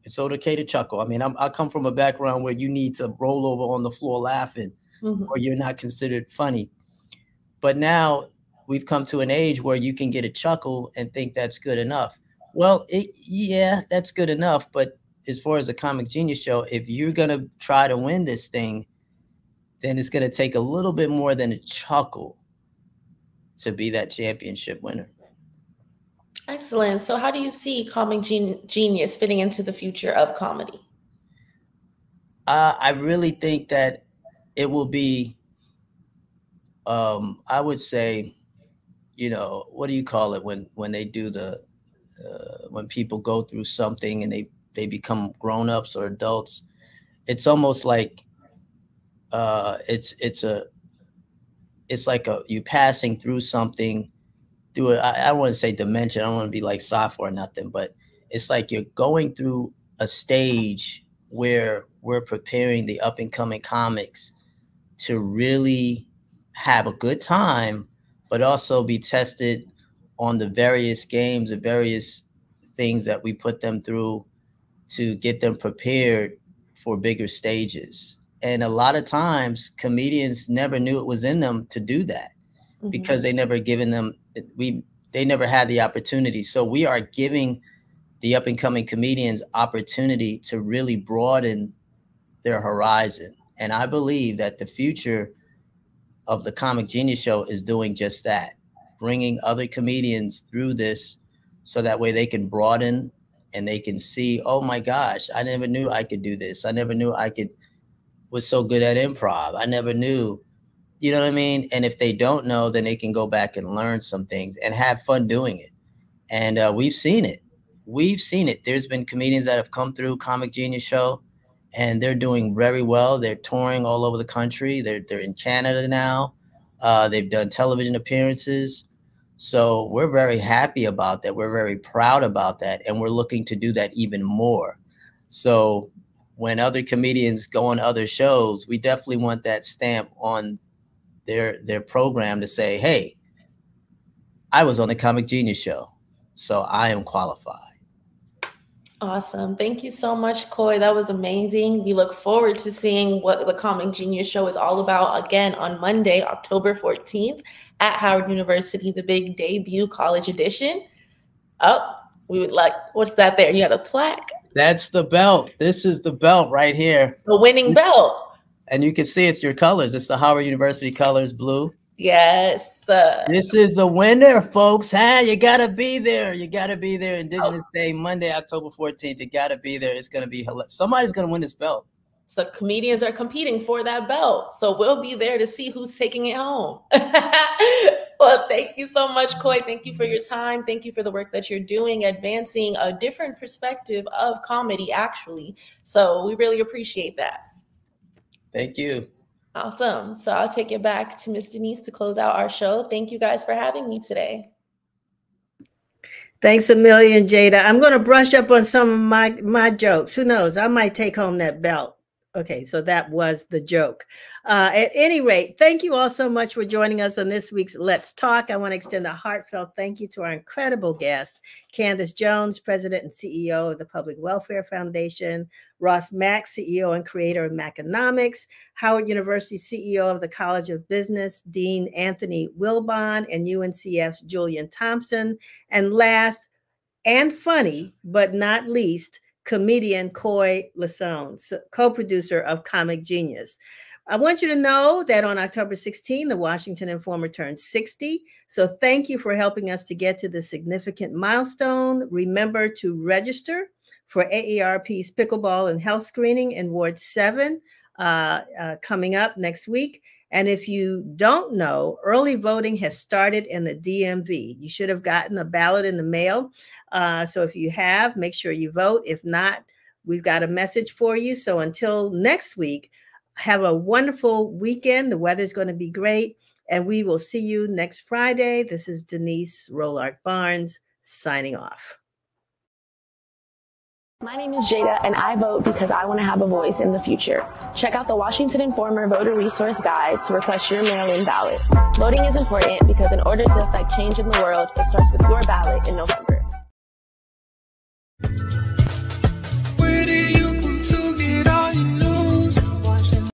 It's okay to chuckle. I mean, I come from a background where you need to roll over on the floor laughing or you're not considered funny. But now we've come to an age where you can get a chuckle and think that's good enough. Well, yeah, that's good enough. But as far as a Comic Genius Show, if you're going to try to win this thing, then it's going to take a little bit more than a chuckle to be that championship winner. Excellent. So how do you see Comic Genius fitting into the future of comedy? I really think that it will be, I would say, you know, what do you call it when they do the, when people go through something and they become grown-ups or adults? It's almost like it's like you passing through something through I don't want to say dimension. I don't want to be like sci-fi or nothing, but it's like you're going through a stage where we're preparing the up and coming comics to really have a good time, but also be tested on the various games, the various things that we put them through to get them prepared for bigger stages. And a lot of times comedians never knew it was in them to do that because they never given them, they never had the opportunity. So we are giving the up and coming comedians opportunity to really broaden their horizon. And I believe that the future of the Comic Genius Show is doing just that, bringing other comedians through this so that way they can broaden and they can see, oh my gosh, I never knew I could do this. I never knew I was so good at improv. I never knew, you know what I mean? And if they don't know, then they can go back and learn some things and have fun doing it. And we've seen it. We've seen it. There's been comedians that have come through Comic Genius Show and they're doing very well. They're touring all over the country. They're in Canada now. They've done television appearances. So we're very happy about that. We're very proud about that. And we're looking to do that even more. So when other comedians go on other shows, we definitely want that stamp on their program to say, hey, I was on the Comic Genius Show, so I am qualified. Awesome. Thank you so much, Coy. That was amazing. We look forward to seeing what the Comic Genius Show is all about again on Monday, October 14th at Howard University, the big debut college edition. Oh, we would like, what's that there? You got a plaque? That's the belt. This is the belt right here. The winning belt. And you can see it's your colors. It's the Howard University colors, blue. Yes. This is the winner, folks. Huh? You got to be there. You got to be there. Indigenous Day, Monday, October 14th. You got to be there. It's going to be hilarious. Somebody's going to win this belt. So comedians are competing for that belt. So we'll be there to see who's taking it home. Well, thank you so much, Coy. Thank you for your time. Thank you for the work that you're doing, advancing a different perspective of comedy, actually. So we really appreciate that. Thank you. Awesome. So I'll take it back to Miss Denise to close out our show. Thank you guys for having me today. Thanks a million, Jada. I'm going to brush up on some of my jokes. Who knows? I might take home that belt. Okay, so that was the joke. At any rate, thank you all so much for joining us on this week's Let's Talk. I want to extend a heartfelt thank you to our incredible guest, Candice Jones, President and CEO of the Public Welfare Foundation, Ross Mack, CEO and creator of Maconomics, Howard University CEO of the College of Business, Dean Anthony Wilbon, and UNCF's Julian Thompson, and last and funny, but not least, comedian Coy Lasone, co-producer of Comic Genius. I want you to know that on October 16, the Washington Informer turned 60. So thank you for helping us to get to this significant milestone. Remember to register for AARP's Pickleball and Health Screening in Ward 7 coming up next week. And if you don't know, early voting has started in the DMV. You should have gotten a ballot in the mail. So if you have, make sure you vote. If not, we've got a message for you. So until next week, have a wonderful weekend. The weather's going to be great. And we will see you next Friday. This is Denise Rolark Barnes signing off. My name is Jada, and I vote because I want to have a voice in the future. Check out the Washington Informer Voter Resource Guide to request your mail-in ballot. Voting is important because in order to affect change in the world, it starts with your ballot in November.